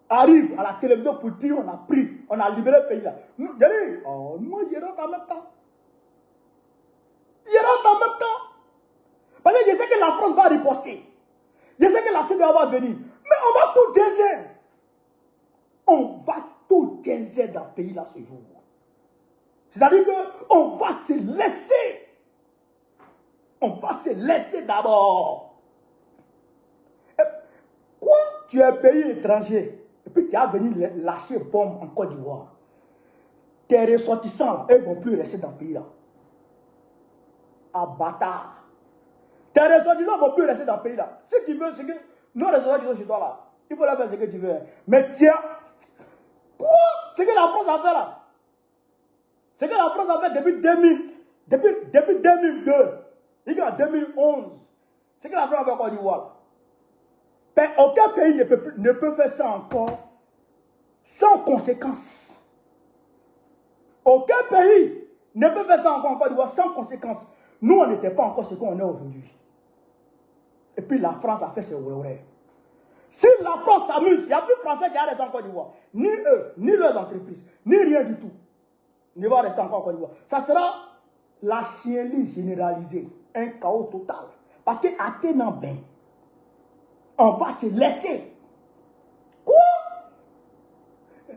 arrivent à la télévision pour dire on a libéré le pays là. Yali, oh, moi, je rentre en même temps. Je rentre en même temps. Parce que je sais que la France va riposter. Je sais que la CEDEAO va venir. Mais on va tout déserter. On va tout déserter dans le pays là ce jour. C'est-à-dire qu'on va se laisser. On va se laisser d'abord. Quoi? Tu es un pays étranger. Et puis tu as venu lâcher bombe en Côte d'Ivoire. Tes ressortissants là, ils ne vont plus rester dans le pays là. Ah bâtard. Tes ressortissants ne vont plus rester dans le pays là. Ce qu'ils veulent, c'est que nos ressortissants qui sont chez toi là, il faut leur faire ce que tu veux. Mais tiens, quoi? C'est que la France a fait là. C'est que la France a fait depuis 2002. Il en 2011. C'est que la France a fait en Côte d'Ivoire. Aucun pays ne peut faire ça encore sans conséquence. Aucun pays ne peut faire ça encore en Côte d'Ivoire sans conséquence. Nous, on n'était pas encore ce qu'on est aujourd'hui. Et puis la France a fait ses ouais. Si la France s'amuse, il n'y a plus de Français qui restent en Côte d'Ivoire. Ni eux, ni leurs entreprises, ni rien du tout. Ne va rester encore en Côte d'Ivoire. Ça sera la chienlit généralisée. Un chaos total. Parce qu'à Ténambin, on va se laisser. Quoi?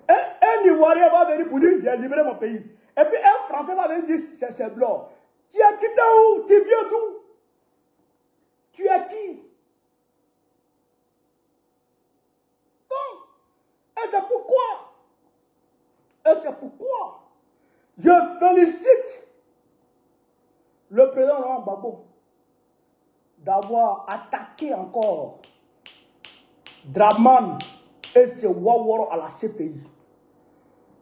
Un Ivoirien va venir pour dire j'ai libéré mon pays. Et puis un Français va venir dire c'est blanc. Tu es quitté où? Tu viens d'où? Tu es qui? Donc, et c'est pourquoi je félicite le président Laurent Gbagbo d'avoir attaqué encore Draman et ses Waworo à la CPI.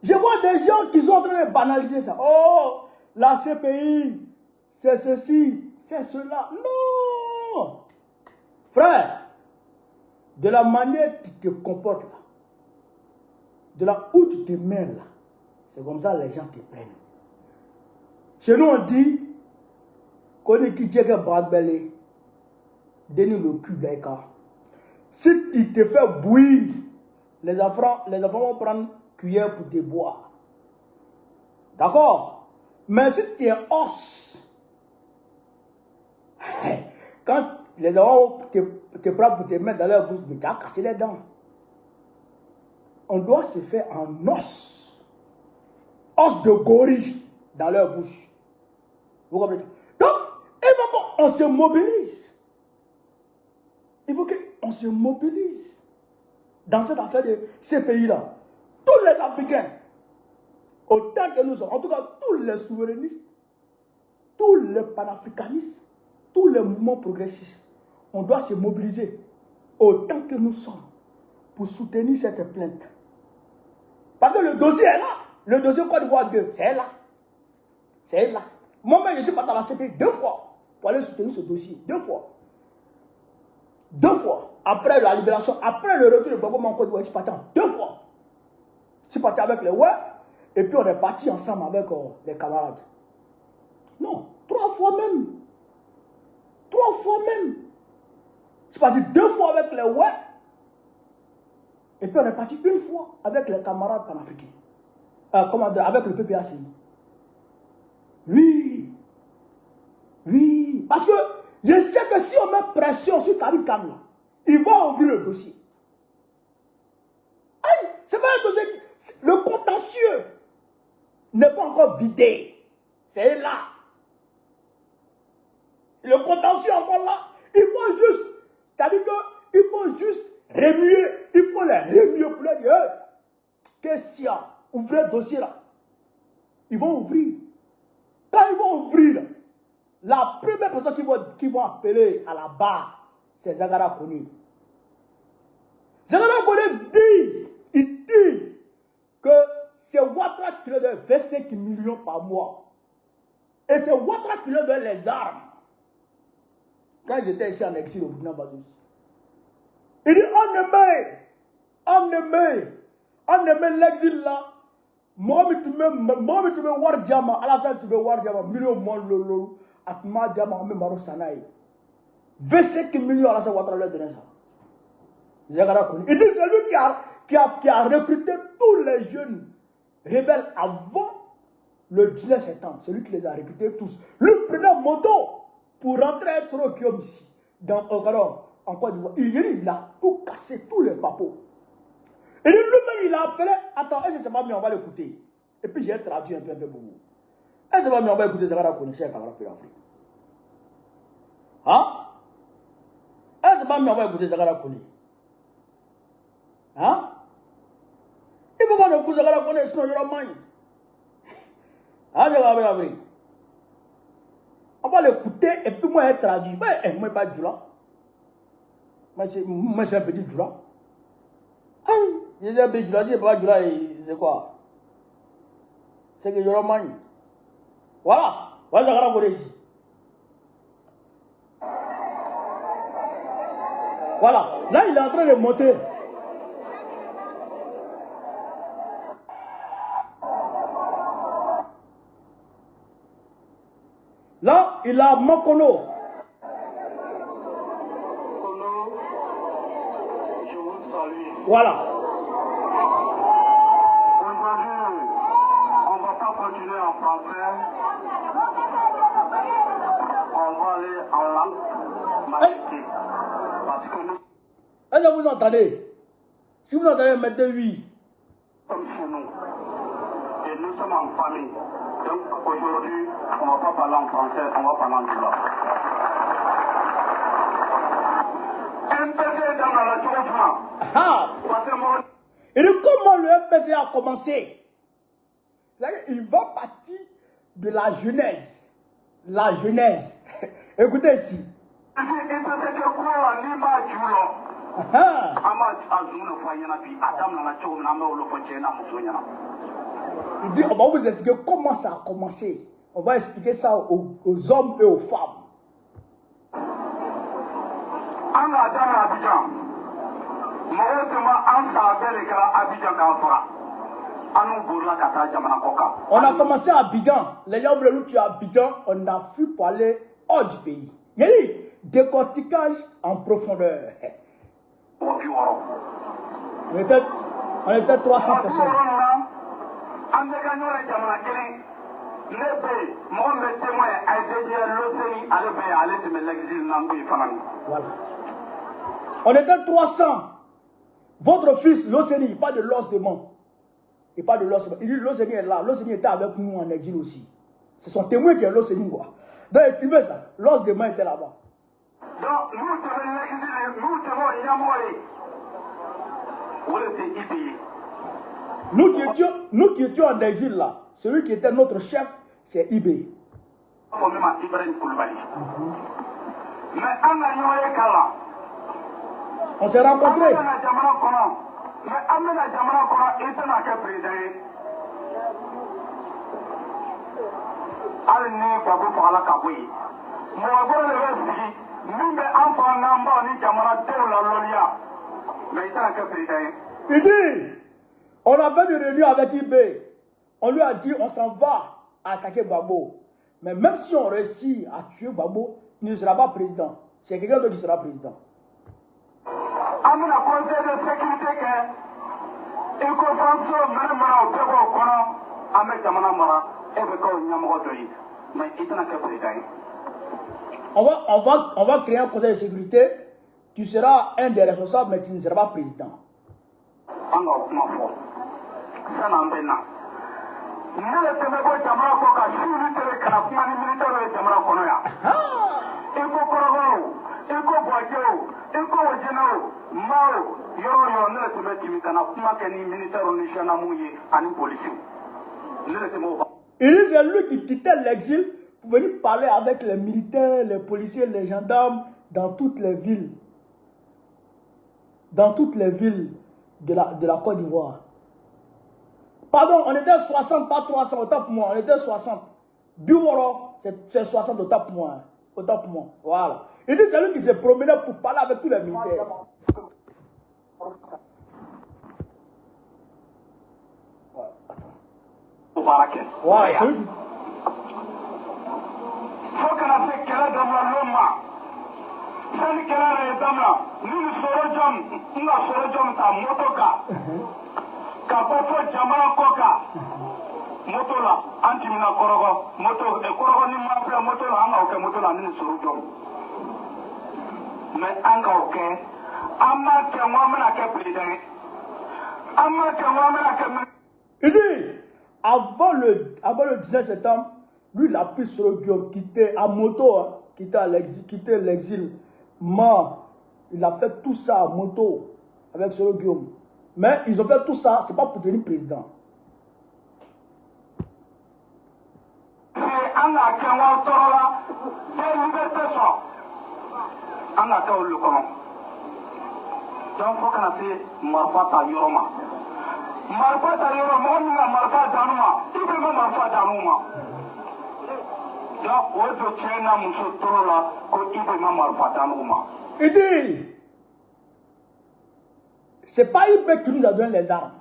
Je vois des gens qui sont en train de banaliser ça. Oh, la CPI, c'est ceci, c'est cela. Non! Frère, de la manière que tu te comportes là, de là où tu te mets là, c'est comme ça les gens te prennent. Chez nous, on dit qu'on est qui dit que Bradbelé, donne le cul d'Aïka. Si tu te fais bouillir, les enfants vont prendre cuillère pour te boire. D'accord? Mais si tu es os, quand les enfants te prennent pour te mettre dans leur bouche, mais tu as cassé les dents. On doit se faire en os. Os de gorille dans leur bouche. Vous comprenez? Donc, il faut qu'on se mobilise. Il faut qu'on se mobilise dans cette affaire de ces pays-là. Tous les Africains, autant que nous sommes, en tout cas tous les souverainistes, tous les panafricanistes, tous les mouvements progressistes, on doit se mobiliser autant que nous sommes pour soutenir cette plainte. Parce que le dossier est là. Le dossier Côte d'Ivoire 2, c'est là. C'est là. Moi-même, je suis parti dans la CPI 2 fois pour aller soutenir ce dossier. 2 fois. 2 fois. Après la libération, après le retour de Gbagbo en Côte d'Ivoire, je suis parti en 2 fois. Je suis parti avec les ouais, et puis on est parti ensemble avec les camarades. Non, 3 fois même. 3 fois même. Je suis parti 2 fois avec les ouais, et puis on est parti 1 fois avec les camarades panafricains. Avec le PPACI. Oui. Oui. Parce que Je sais que si on met pression sur Karim Khan, il va ouvrir le dossier. C'est pas un dossier. Le contentieux n'est pas encore vidé. C'est là. Le contentieux est encore là. Il faut juste, c'est-à-dire qu'il faut juste remuer. Il faut les remuer pour leur dire, qu'est-ce qu'il y a? Ouvrez le dossier là. Ils vont ouvrir. Quand ils vont ouvrir, la première personne qui vont appeler à la barre, c'est Zagara Koni. Zagara Koni il dit que c'est Ouattara qui leur donne 25 millions par mois. Et c'est Ouattara qui leur donne les armes. Quand j'étais ici en exil au Burkina Faso, il dit on aimait l'exil là. Moi, tu me war diamant, Alassane tu me war diamant, million mon lolo, atma diamant, me maro sanaï. 25 millions Alassane Ouattara leur donne ça. Il dit c'est lui qui a recruté tous les jeunes rebelles avant le 19 septembre. C'est lui qui les a recrutés tous. Lui prenait moto pour rentrer être au Guillaume ici, dans en Côte d'Ivoire. Il a tout cassé, tous les papos. Et lui-même, il a appelé. Attends, est-ce que c'est pas mieux, on va l'écouter. Et puis j'ai traduit un peu pour vous. Est-ce que c'est pas mieux, on va écouter Zagara Koni, Cheikh Kamara Afrique. Hein? Est-ce que c'est pas mieux, on va écouter Zagara Koni? Hein? Il faut qu'on écoute Zagara Koni, sinon il y aura moins. Hein, Zagara Afrique? On va l'écouter et puis moi, il traduit. Mais moi, pas du là. Moi, c'est un petit du là. Il y a un petit du là, si c'est pas du là, c'est quoi? C'est que j'aurai mal. Voilà. Voilà, ça va ici. Voilà. Là, il est en train de monter. Là, il a Mokono. Je vous salue. Voilà. Aujourd'hui, on ne va pas continuer en français. On va aller en langue maïtique. Parce que nous Est-ce que vous entendez? Si vous entendez, mettez oui. sommes chez nous. Et nous sommes en famille. Donc aujourd'hui, on ne va pas parler en français, on va parler en djoula. MPC dans la changement. Ah! Et de comment le MPC a commencé? Il va partir de la genèse. La genèse. Écoutez ici. Il dit, on va vous expliquer comment ça a commencé. On va expliquer ça aux hommes et aux femmes. On a commencé à Abidjan. Les gens voulaient nous tuer à Abidjan. On a fui pour aller hors du pays. Il y a dit décortiquage en profondeur. On était 300 personnes. Voilà. On était 300. Votre fils, l'Océanie, pas de l'os de mort. Il parle de l'Océanie. Il dit l'Océanie est là. L'Océanie était avec nous en exil aussi. C'est son témoin qui est l'Océanie. Donc il écrivait ça. L'os de main était là-bas. Donc nous qui étions en exil là, celui qui était notre chef, c'est Ibé. On s'est rencontrés. Il dit, on a fait une réunion avec Ibé. On lui a dit, on s'en va attaquer Gbagbo. Mais même si on réussit à tuer Gbagbo, il ne sera pas président. C'est quelqu'un d'autre qui sera président. Conseil de sécurité que une conférence même au Pego au Coran, avec Jamana Mara, et le corps Nyamoro de l'île. Mais il n'a que président. on va créer un conseil de sécurité. Tu seras un des responsables, mais tu ne seras pas président. Il dit c'est lui qui quittait l'exil pour venir parler avec les militaires, les policiers, les gendarmes dans toutes les villes. Dans toutes les villes de la Côte d'Ivoire. Pardon, on était 60, pas 300, autant pour moi, on était 60. Bureau, c'est 60, autant pour moi. Autant pour moi, voilà. Il dit c'est lui qui s'est promené pour parler avec tous les militaires. Ouais, c'est lui qui... Il dit, avant le 19 septembre, lui, il a pris Soro Guillaume, quitté à moto, hein, quitté l'exil. Mais il a fait tout ça à moto avec Soro Guillaume. Mais ils ont fait tout ça, c'est pas pour devenir président. Il dit, c'est pas Ibé qui nous a donné les armes.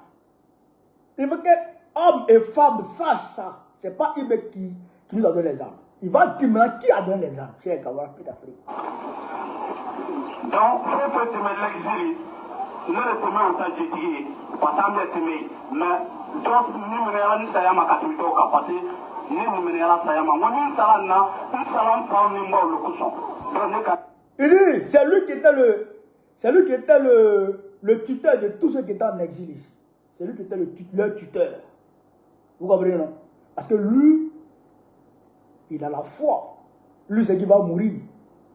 Il veut que hommes et femmes sachent ça. C'est pas Ibé qui nous a donné les armes. Il va dire maintenant qui a donné les armes. Chez Gawar, plus d'Afrique. Donc, il faut que tu me l'exiles. Ne le tomber en tant que pas tant de t'aimer. Mais, donc, nous me disons, ça y a ma catégorie au capacité. Nous me disons, ça y a ma. Moi, nous savons, nous savons pas, nous sommes le cousson. Il dit, c'est lui qui était le tuteur de tous ceux qui étaient en exil ici. C'est lui qui était leur tuteur. Vous comprenez, non? Parce que lui, il a la foi. Lui, c'est qu'il va mourir.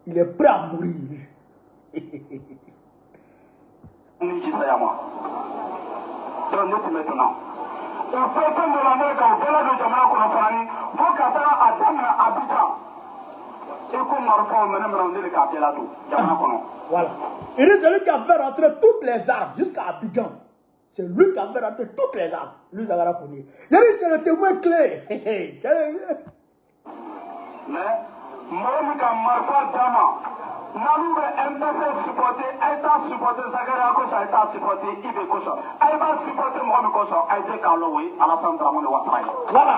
Il est prêt à mourir, lui. Maintenant. Au printemps de l'Amérique, au delà de Jamana Konofani, vous Qatar à Damna Abidjan. Et comme Marfo, maintenant, on dit le quartier là-tout. Jamana Kono. Voilà. Il dit c'est lui qui a fait rentrer toutes les armes jusqu'à Abidjan. C'est lui qui a fait rentrer toutes les armes. Lui, ça va raconter. Il dit c'est le témoin clé. Mais, Mohamed Marfo Dama. Nanou MPC supporter, État supporter, Zagara Kosa, État supporter, Ibe Kosa. Aïba supporter Mohamed Kosa, Aïdé Karloui, Alassane Dramone Ouattara. Voilà.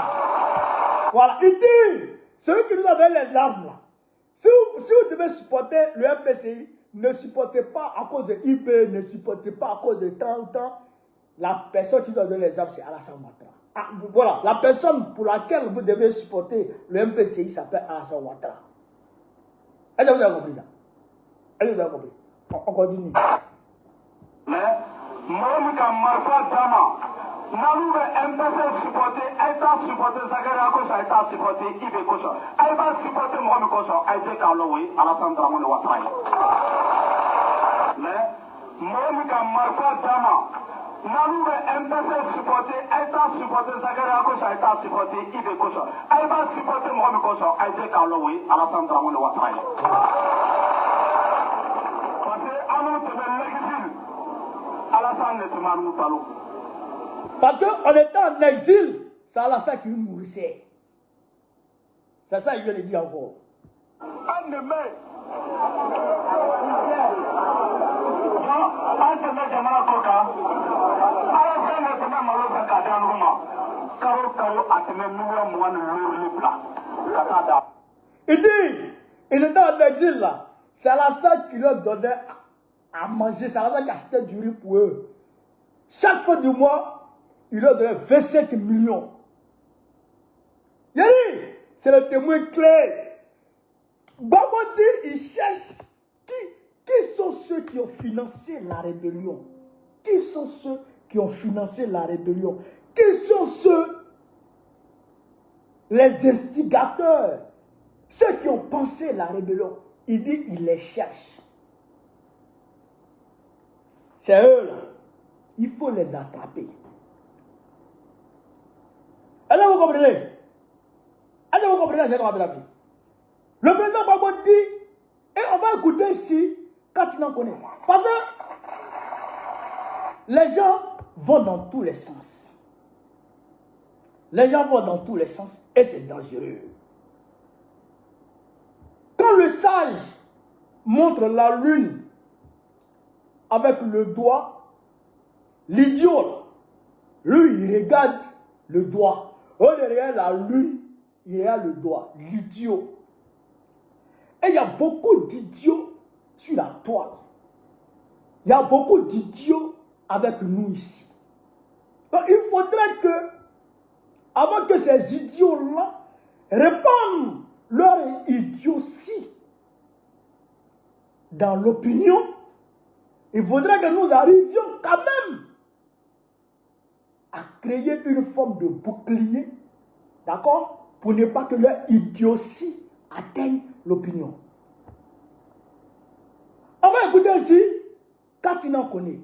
Voilà. Il dit, celui qui nous a donné les armes là, si vous devez supporter le MPCI, ne supportez pas à cause de IB, ne supportez pas à cause de tant ou tant. La personne qui nous a donné les armes, c'est Alassane Ouattara. Ah, voilà. La personne pour laquelle vous devez supporter le MPCI s'appelle Alassane Ouattara. Est-ce que vous avez compris ça? Est-ce que vous avez compris? On continue. Mais, Mohamed Marfa Dama, Nanou MPC supporter, État supporter, Zagara Kosa, État supporter, Ibe Kosa. Aïba supporter Mohamed Kosa, Aïdé Karloui, Alassane Dramone Ouattara. Mais, Mohamed Marfa Dama, Nanou MPC supporter, État supporter, Zagara Kosa, État supporter, Ibe Kosa. Aïba supporter Mohamed Kosa, Aïdé Karloui, Alassane Dramone Ouattara. Parce qu'on était en exil, c'est Alassane qui nous nourrissait. C'est ça qu'il vient de dire encore. Il dit, il était en exil là. C'est Alassane qui leur donnait à manger. C'est Alassane qui achetait du riz pour eux. Chaque fin du mois, il leur donnait 25 millions. Yari, c'est le témoin clé. Babo dit, il cherche qui sont ceux qui ont financé la rébellion. Qui sont ceux qui ont financé la rébellion? Qui sont ceux, les instigateurs, ceux qui ont pensé la rébellion? Il dit, il les cherche. C'est eux là. Il faut les attraper. Allez, vous comprenez? Allez, vous comprenez, j'ai compris la vie. Le président Gbagbo dit, et on va écouter ici, quand il en connaît. Parce que les gens vont dans tous les sens. Les gens vont dans tous les sens et c'est dangereux. Quand le sage montre la lune avec le doigt, l'idiot, lui, il regarde le doigt. Au derrière la lune, il regarde le doigt, l'idiot. Et il y a beaucoup d'idiots sur la toile. Il y a beaucoup d'idiots avec nous ici. Donc, il faudrait que, avant que ces idiots-là répandent leur idiotie dans l'opinion, il faudrait que nous arrivions quand même à créer une forme de bouclier, d'accord, pour ne pas que leur idiotie atteigne l'opinion. On va écouter ici, quand il en connaît.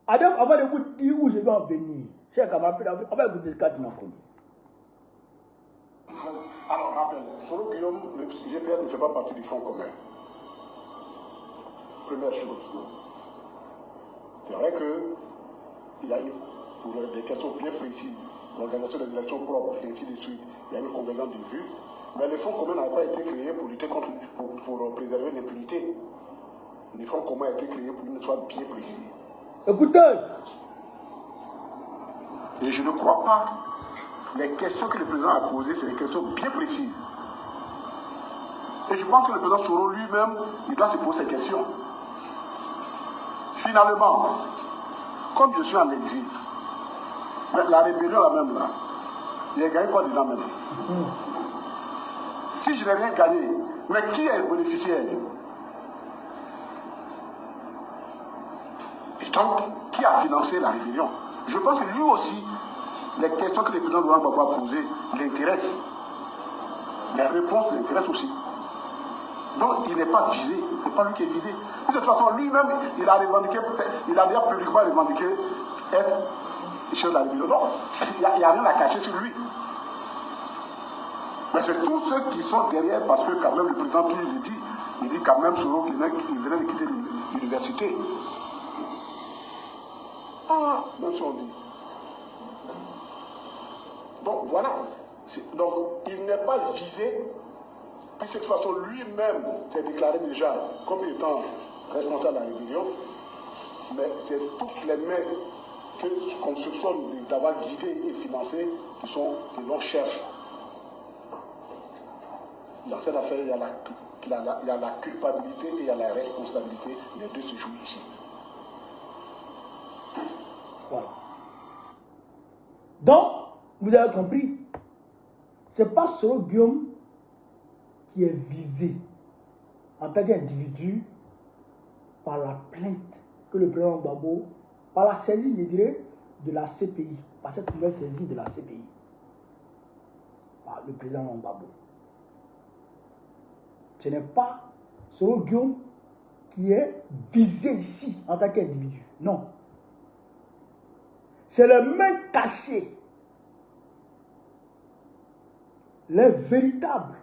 Adam, avant de vous dire où je vais en venir, cher camarade, on va écouter quand il en connaît. Alors, rappel, Soro Guillaume, le GPR ne fait pas partie du fonds commun. Première chose. C'est vrai qu'il y a pour des questions bien précises, l'organisation des élections propres, et ainsi de suite, il y a une convergence de vues. Mais le fonds commun n'a pas été créé pour lutter contre, pour préserver l'impunité. Le fonds commun a été créé pour une histoire bien précise. Écoutez. Et je ne crois pas. Les questions que le président a posées, c'est des questions bien précises. Et je pense que le président Soro lui-même, il doit se poser ces questions. Finalement, comme je suis en exil, la rébellion là même là, il a gagné quoi dedans même? Si je n'ai rien gagné, mais qui est le bénéficiaire? Et donc, qui a financé la rébellion? Je pense que lui aussi, les questions que le président Laurent Gbagbo a posées l'intéressent. Les réponses l'intéressent aussi. Donc, il n'est pas visé. Ce n'est pas lui qui est visé. De toute façon, lui-même, il a revendiqué, il a déjà publiquement revendiqué être chef de la rébellion. Donc, il n'y a rien à cacher sur lui. Mais c'est tous ceux qui sont derrière, parce que quand même, le président toujours le dit, il dit quand même, Soro, qu'il venait de quitter l'université. Ah, même si on dit. Donc voilà. Donc il n'est pas visé, puisque de toute façon lui-même s'est déclaré déjà comme étant responsable de la rébellion, mais c'est toutes les mains qu'on se somme d'avoir guidé et financé que l'on cherche. Dans cette affaire, il y a la culpabilité et il y a la responsabilité. Les deux se jouent ici. Voilà. Donc, vous avez compris, ce n'est pas Soro Guillaume qui est visé en tant qu'individu par la plainte que le président Gbagbo, par la saisine, je dirais, de la CPI, par cette nouvelle saisine de la CPI, par le président Gbagbo. Ce n'est pas Soro Guillaume qui est visé ici en tant qu'individu. Non. C'est les mains cachées. Les véritables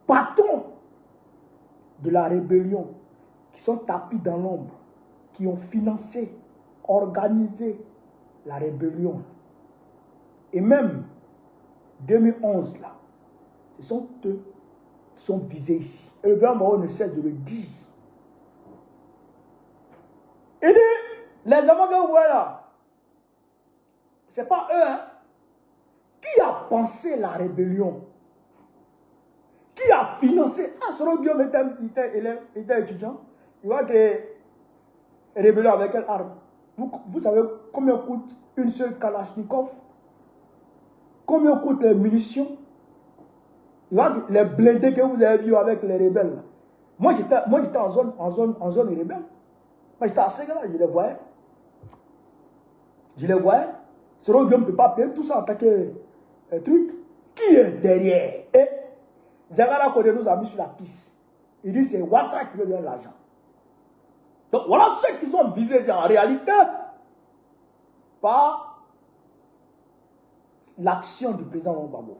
patrons de la rébellion qui sont tapis dans l'ombre, qui ont financé, organisé la rébellion. Et même 2011 là, ce sont eux qui sont visés ici. Et le président Mao ne cesse de le dire. Il dit, les hommes que vous voyez là, ce n'est pas eux, hein. Qui a pensé la rébellion? Qui a financé? Ah, Soro Guillaume était étudiant. Il va créer une rébellion avec quelle arme? Vous savez combien coûte une seule Kalachnikov? Combien coûtent les munitions? Il va dire, les blindés que vous avez vus avec les rebelles. Là. Moi, j'étais en zone rebelle. Moi, j'étais à Séguéla, je les voyais. Je les voyais. Ce ne peut pas payer tout ça en tant que truc. Qui est derrière? Et Zagara Kodé nous a mis sur la piste. Il dit c'est Ouattara qui veut donner l'argent. Donc voilà ceux qui sont visés en réalité par l'action du président Gbagbo.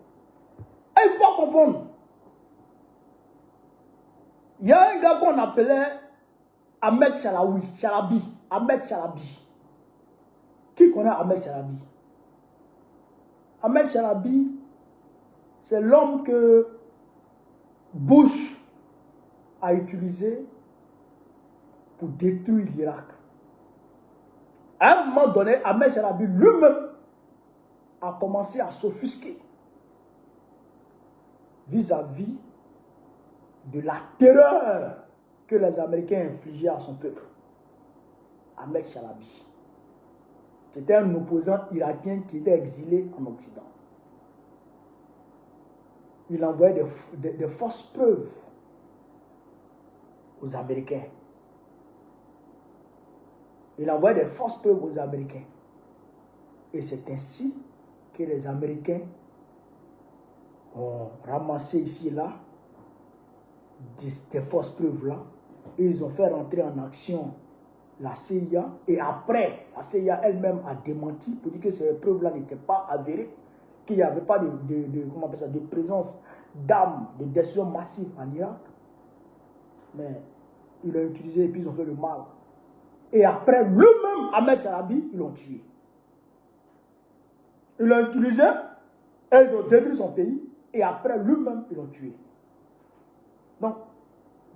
Et il ne faut pas confondre. Il y a un gars qu'on appelait Ahmed Chalabi. Ahmed Chalabi. Qui connaît Ahmed Chalabi? Ahmed Chalabi, c'est l'homme que Bush a utilisé pour détruire l'Irak. À un moment donné, Ahmed Chalabi lui-même a commencé à s'offusquer vis-à-vis de la terreur que les Américains infligeaient à son peuple. Ahmed Chalabi. C'était un opposant irakien qui était exilé en Occident. Il envoyait des fausses preuves aux Américains. Il envoyait des fausses preuves aux Américains. Et c'est ainsi que les Américains ont ramassé ici et là des fausses preuves-là. Et ils ont fait rentrer en action la CIA. Et après, la CIA elle-même a démenti pour dire que ces preuves-là n'étaient pas avérées, qu'il n'y avait pas de présence d'armes, de destruction massive en Irak. Mais ils l'ont utilisé et puis ils ont fait le mal. Et après, lui-même, Ahmed Chalabi, ils l'ont tué. Ils l'ont utilisé et ils ont détruit son pays. Et après, lui-même, ils l'ont tué. Donc,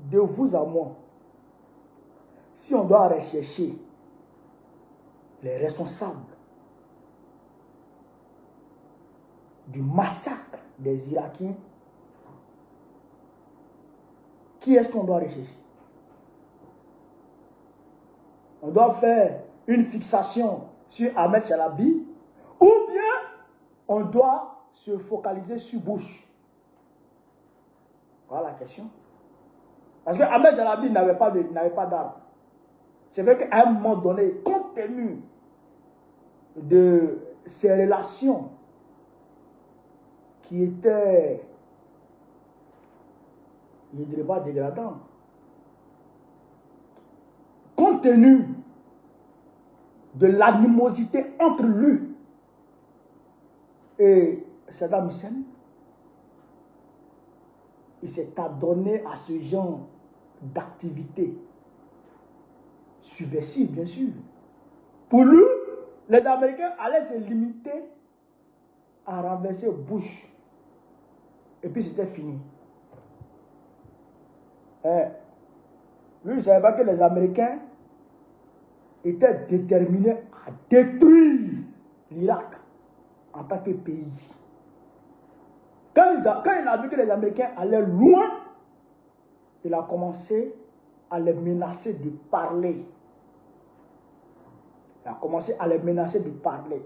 de vous à moi, si on doit rechercher les responsables du massacre des Irakiens, qui est-ce qu'on doit rechercher? On doit faire une fixation sur Ahmed Chalabi ou bien on doit se focaliser sur Bush? Voilà la question. Parce que Ahmed Chalabi n'avait pas d'armes. C'est vrai qu'à un moment donné, compte tenu de ses relations qui étaient, je ne dirais pas dégradantes, compte tenu de l'animosité entre lui et Saddam Hussein, il s'est adonné à ce genre d'activité subversive, bien sûr. Pour lui, les Américains allaient se limiter à renverser Bush. Et puis c'était fini. Lui, il ne savait pas que les Américains étaient déterminés à détruire l'Irak en tant que pays. Quand il a vu que les Américains allaient loin, il a commencé à les menacer de parler. Il a commencé à les menacer de parler.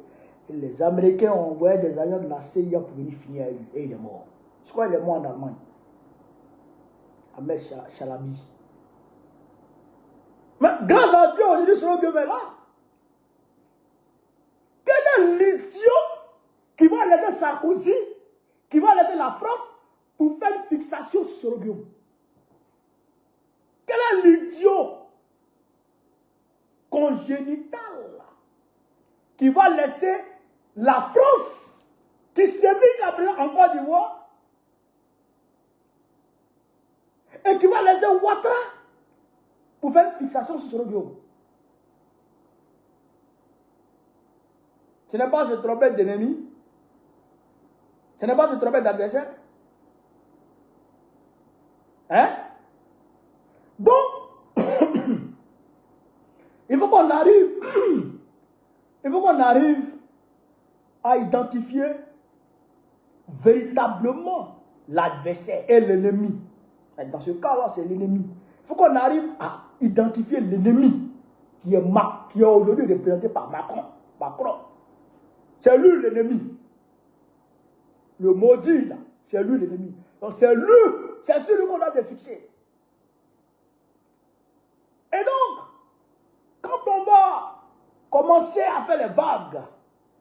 Et les Américains ont envoyé des agents de la CIA pour venir finir avec lui. Et il est mort. Je crois qu'il est mort en Allemagne. Ahmed Chalabi. Mais grâce à Dieu, aujourd'hui, ce gars là. Quel est l'idiot qui va laisser Sarkozy, qui va laisser la France pour faire une fixation sur ce royaume? Quel est l'idiot congénital qui va laisser la France, qui sévit après en Côte d'Ivoire, et qui va laisser Ouattara pour faire une fixation sur ce royaume? Ce n'est pas se tromper d'ennemi, ce n'est pas se tromper d'adversaire. Hein? Donc, il faut qu'on arrive à identifier véritablement l'adversaire et l'ennemi. Dans ce cas-là, c'est l'ennemi. Il faut qu'on arrive à identifier l'ennemi qui est aujourd'hui représenté par Macron. C'est lui l'ennemi. Le maudit, là, c'est lui l'ennemi. Donc c'est lui, c'est celui qu'on doit se fixer. Et donc, quand on va commencer à faire les vagues,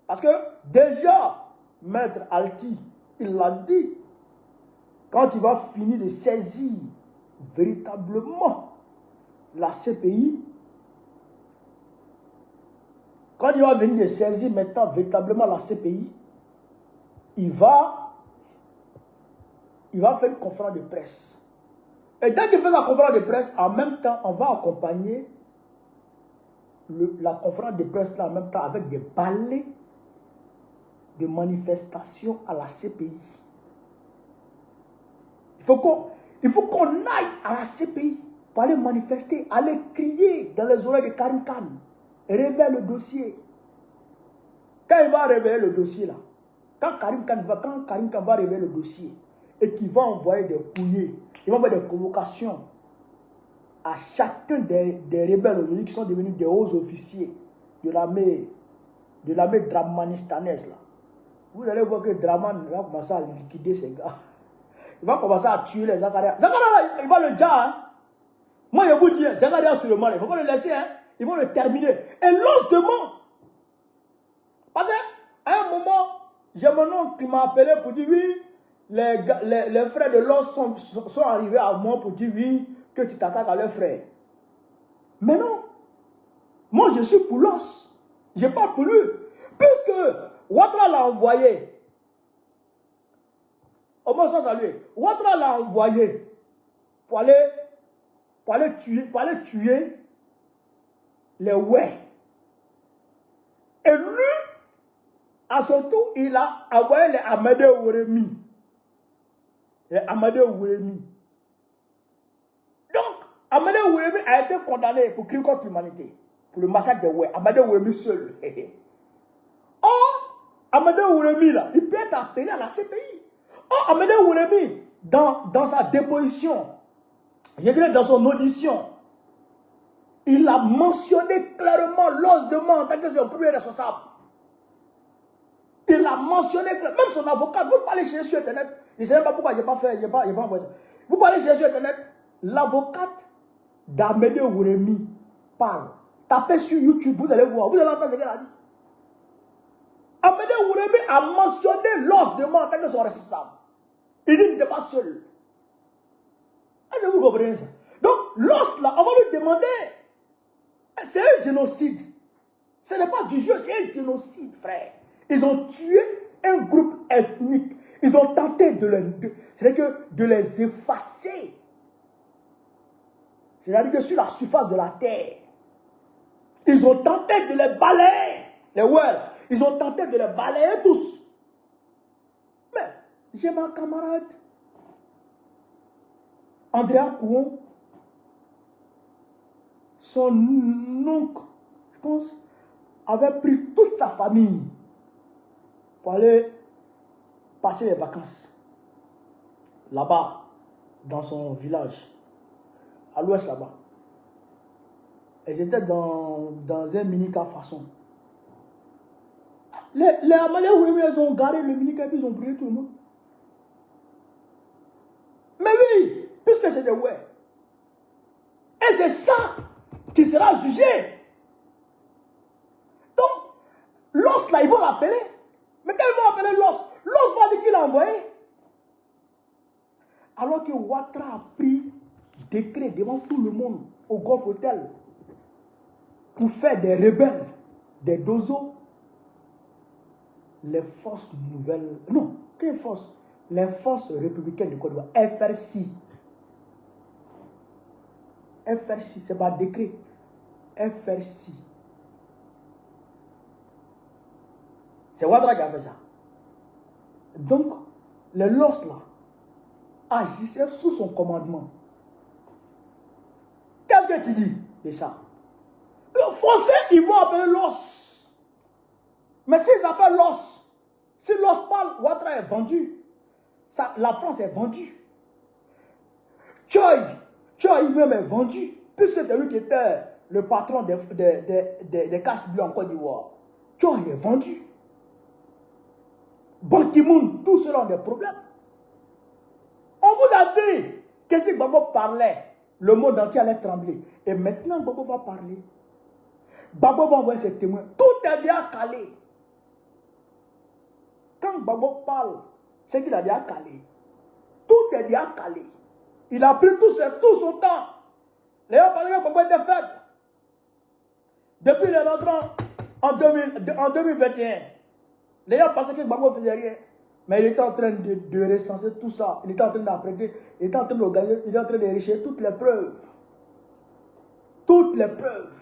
parce que déjà, Maître Alti, il l'a dit, quand il va finir de saisir véritablement la CPI, quand il va venir de saisir maintenant véritablement la CPI, il va faire une conférence de presse. Et dès qu'il fait sa conférence de presse, en même temps, on va accompagner la conférence de presse là, en même temps avec des balais de manifestation à la CPI. Il faut qu'on aille à la CPI pour aller manifester, aller crier dans les oreilles de Karim Khan, révéler le dossier. Quand il va révéler le dossier là, quand Karim Khan va révéler le dossier et qu'il va envoyer des courriers, il va envoyer des convocations à chacun des rebelles aujourd'hui qui sont devenus des hauts officiers de l'armée dramanistanaise là. Vous allez voir que Draman va commencer à liquider ces gars. Il va commencer à tuer les Zakaria. Zakaria, il va le dire. Hein? Moi, je vous dis, Zakaria sur le mal, il ne faut pas le laisser. Hein? Ils vont le terminer. Et l'os demande. Parce qu'à un moment, j'ai mon oncle qui m'a appelé pour dire oui, les frères de l'os sont arrivés à moi pour dire oui, que tu t'attaques à leurs frères. Mais non. Moi, je suis pour l'os. Je parle pour lui. Puisque Ouattara l'a envoyé. Au moins sans saluer. Ouattara l'a envoyé pour aller tuer les ouais. Et lui, à son tour, il a envoyé les Amadé Ourémi. Les Amadé Ourémi. Donc, Amadé Ourémi a été condamné pour crime contre l'humanité. Pour le massacre des ouais. Amadé Ourémi seul. Or, Amadé Ourémi, là, il peut être appelé à la CPI. Or, Amadé Ourémi, dans sa déposition, je dirais dans son audition, il a mentionné clairement l'os de mort en tant que son premier responsable. Il a mentionné clairement, même son avocat, vous parlez chez sur Internet, je ne sais même pas pourquoi je n'ai pas fait, je n'ai pas envoyé ça. Vous parlez chez sur Internet, l'avocate d'Amadé Ourémi parle. Tapez sur YouTube, vous allez voir, vous allez entendre ce qu'elle a dit. Amadé Ourémi a mentionné l'os de mort en tant que son responsable. Il dit qu'il n'était pas seul. Est-ce que vous comprenez ça? Donc, l'os là, on va lui demander. C'est un génocide. Ce n'est pas du jeu, c'est un génocide, frère. Ils ont tué un groupe ethnique. Ils ont tenté de les effacer. C'est-à-dire que sur la surface de la terre, ils ont tenté de les balayer. Les Ouels, ils ont tenté de les balayer tous. Mais, j'ai ma camarade, Andrea Kouon, son oncle, je pense, avait pris toute sa famille pour aller passer les vacances là-bas, dans son village, à l'ouest là-bas. Ils étaient dans un mini-car façon. Les Amalais Ourémi, ils ont garé le mini-car et ils ont brûlé tout le monde. Mais oui, puisque c'est des ouais. Et c'est ça qui sera jugé. Donc, l'os là, ils vont l'appeler. Mais quand ils vont appeler l'os va dire qu'il l'a envoyé. Alors que Ouattara a pris décret devant tout le monde au Golf Hotel pour faire des rebelles, des dozos, les forces nouvelles. Non, quelle force? Les forces républicaines de Côte d'Ivoire, FRC. FRC, c'est pas décret. FRC. C'est Ouattara qui a fait ça. Donc, les LOS là agissaient sous son commandement. Qu'est-ce que tu dis de ça? Les Français, ils vont appeler l'os. Mais s'ils appellent l'os, si l'os parle, Ouattara est vendu. Ça, la France est vendue. Tchoy lui-même est vendu. Puisque c'est lui qui était le patron des casses bleus en Côte d'Ivoire. Tchoy est vendu. Ban Ki-moon, tous ceux-là ont des problèmes. vous a dit que si Gbagbo parlait, le monde entier allait trembler. Et maintenant, Gbagbo va parler. Gbagbo va envoyer ses témoins. Tout est déjà calé. Quand Gbagbo parle, c'est qu'il a déjà calé. Tout est déjà calé. Il a pris tout son temps. Les gens pensaient que Gbagbo était faible. Depuis le rentrant en 2021, les gens pensaient que Gbagbo faisait rien. Mais il était en train de recenser tout ça. Il était en train d'apprêter. Il était en train d'organiser. Il était en train d'enrichir toutes les preuves. Toutes les preuves.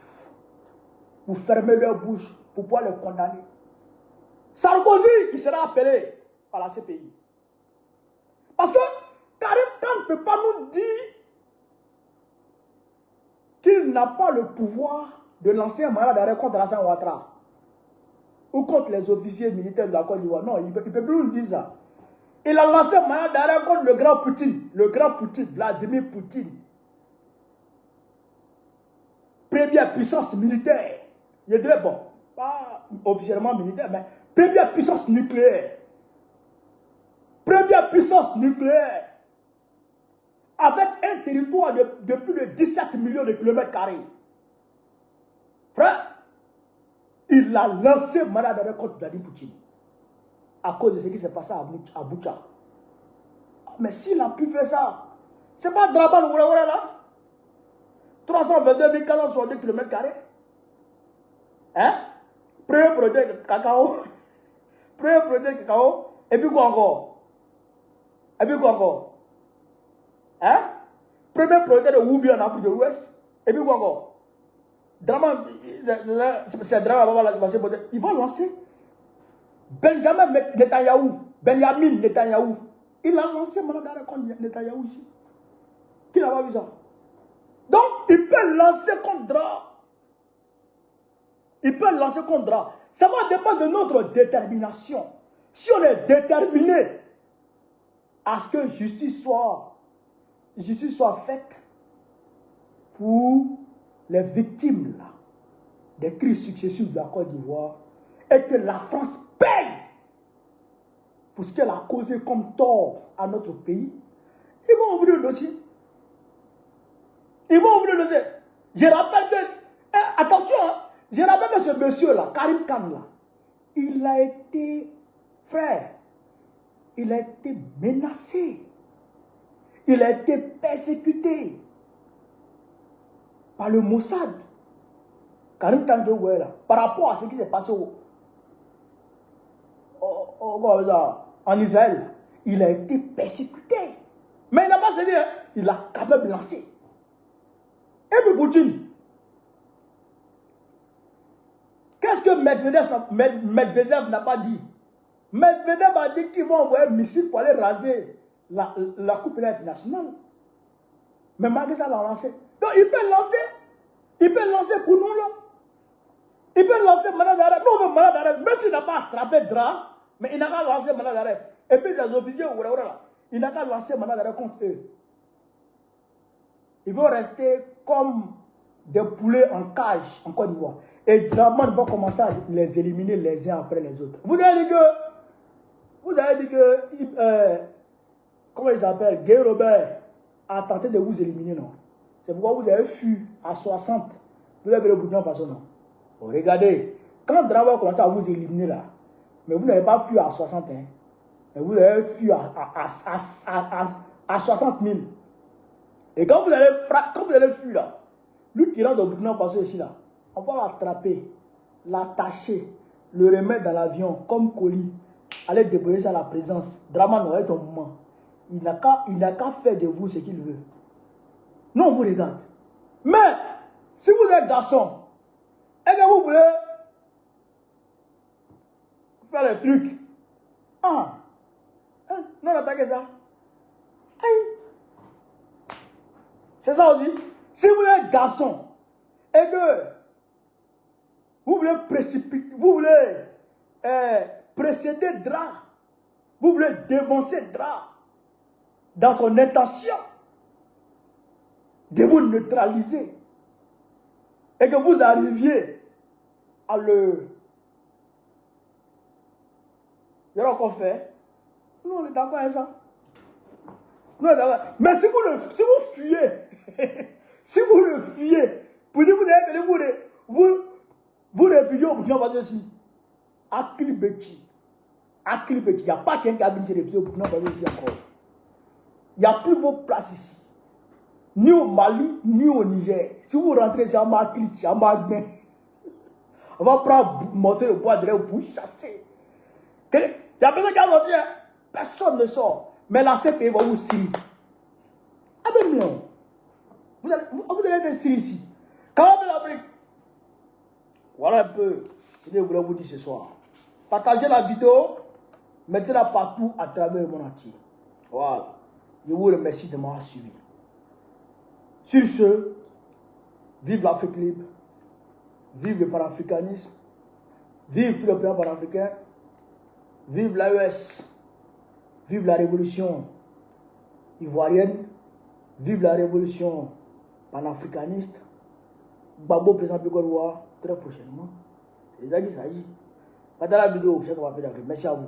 Pour fermer leur bouche. Pour pouvoir les condamner. Sarkozy, il sera appelé par la CPI. Parce que Karim Khan ne peut pas nous dire qu'il n'a pas le pouvoir de lancer un mandat d'arrêt contre Alassane Ouattara ou contre les officiers militaires de la Côte d'Ivoire. Non, il ne peut plus nous dire ça. Il a lancé un mandat d'arrêt contre le grand Poutine, Vladimir Poutine. Première puissance militaire. Je dirais, bon, pas officiellement militaire, mais première puissance nucléaire. Première puissance nucléaire. Avec un territoire de plus de 17 millions de kilomètres carrés. Frère, il a lancé un mandat d'arrêt contre Vladimir Poutine. À cause de ce qui s'est passé à Boucha. Mais s'il a pu faire ça, c'est pas Draban ou là 322 462 km². Hein? Premier produit cacao. Premier produit cacao. Et puis quoi encore? Hein? Premier produit de Woubi en Afrique de l'Ouest. Et puis quoi encore? Drama, c'est drama, il va lancer Benjamin Netanyahou. Il a lancé mandat d'arrêt contre Netanyahou ici. Qui n'a pas vu ça? Donc, il peut lancer contre Dra. Ça va dépendre de notre détermination. Si on est déterminé à ce que justice soit faite pour les victimes là, des crises successives de la Côte d'Ivoire, et que la France paye pour ce qu'elle a causé comme tort à notre pays, ils vont ouvrir le dossier. Je rappelle que, attention, hein, je rappelle que ce monsieur-là, Karim Khan, là, il a été, frère, il a été menacé. Il a été persécuté par le Mossad. Karim Khan, par rapport à ce qui s'est passé en Israël, il a été persécuté. Mais il n'a pas cédé, hein. Il a quand même lancé. Et puis Poutine, qu'est-ce que Medvedev n'a pas dit? Medvedev a dit qu'ils vont envoyer un missile pour aller raser la Coupe internationale. Mais malgré ça, il a lancé. Donc il peut lancer pour nous là. Il peut lancer mandat d'arrêt. Non, mais mandat d'arrêt, même s'il n'a pas attrapé Dra, mais il n'a qu'à lancer mandat d'arrêt. Et puis les officiers, il n'a qu'à lancer mandat d'arrêt contre eux. Ils vont rester comme des poulets en cage en Côte d'Ivoire. Et Draman va commencer à les éliminer les uns après les autres. Vous avez dit que comment il s'appelle, Guy Robert a tenté de vous éliminer, non? C'est pourquoi vous avez fui à 60. Vous avez le Burkina Faso, non? Bon, regardez, quand Draman va commencer à vous éliminer là, mais vous n'avez pas fui à 60, hein, mais vous avez fui à 60 000. Et quand vous allez fuir là, lui qui rentre au Burkina Faso ici là, on va l'attraper, l'attacher, le remettre dans l'avion comme colis, aller déposer ça à la présence. Draman va être au moment. Il n'a qu'à faire de vous ce qu'il veut. Non, on vous regarde. Mais, si vous êtes garçon, et que vous voulez faire le truc, non, attaquez ça. C'est ça aussi. Si vous êtes garçon, et que vous voulez précéder Dra, vous voulez dévancer Dra dans son intention de vous neutraliser, et que vous arriviez à le... Il y aura encore fait. Nous, on est d'accord avec ça. Non, mais si vous fuyez, si vous le fuyez, vous dites vous réfugiez au Burkina Faso ici. Akilibeti. Il n'y a pas quelqu'un qui a vu se réfugier au Burkina Faso ici encore. Il n'y a plus vos places ici. Ni au Mali, ni au Niger. Si vous rentrez ici à Maklichi, à Magben, on va prendre morceau de bois de l'air pour chasser. Il y a personne qui a sorti. Personne ne sort. Mais la CPI va vous Syrie. Ah ben non. Vous allez être Syrie ici. Quand on l'Afrique. Voilà un peu ce que je voulais vous dire ce soir. Partagez la vidéo. Mettez-la partout à travers le monde entier. Voilà. Je vous remercie de m'avoir suivi. Sur ce, vive l'Afrique libre. Vive le panafricanisme. Vive tous les pays panafricains. Vive l'AES. Vive la révolution ivoirienne. Vive la révolution panafricaniste. Gbagbo président de Côte d'Ivoire très prochainement. C'est déjà qu'il s'agit. Pas dans la vidéo, je sais qu'on va faire. Merci à vous.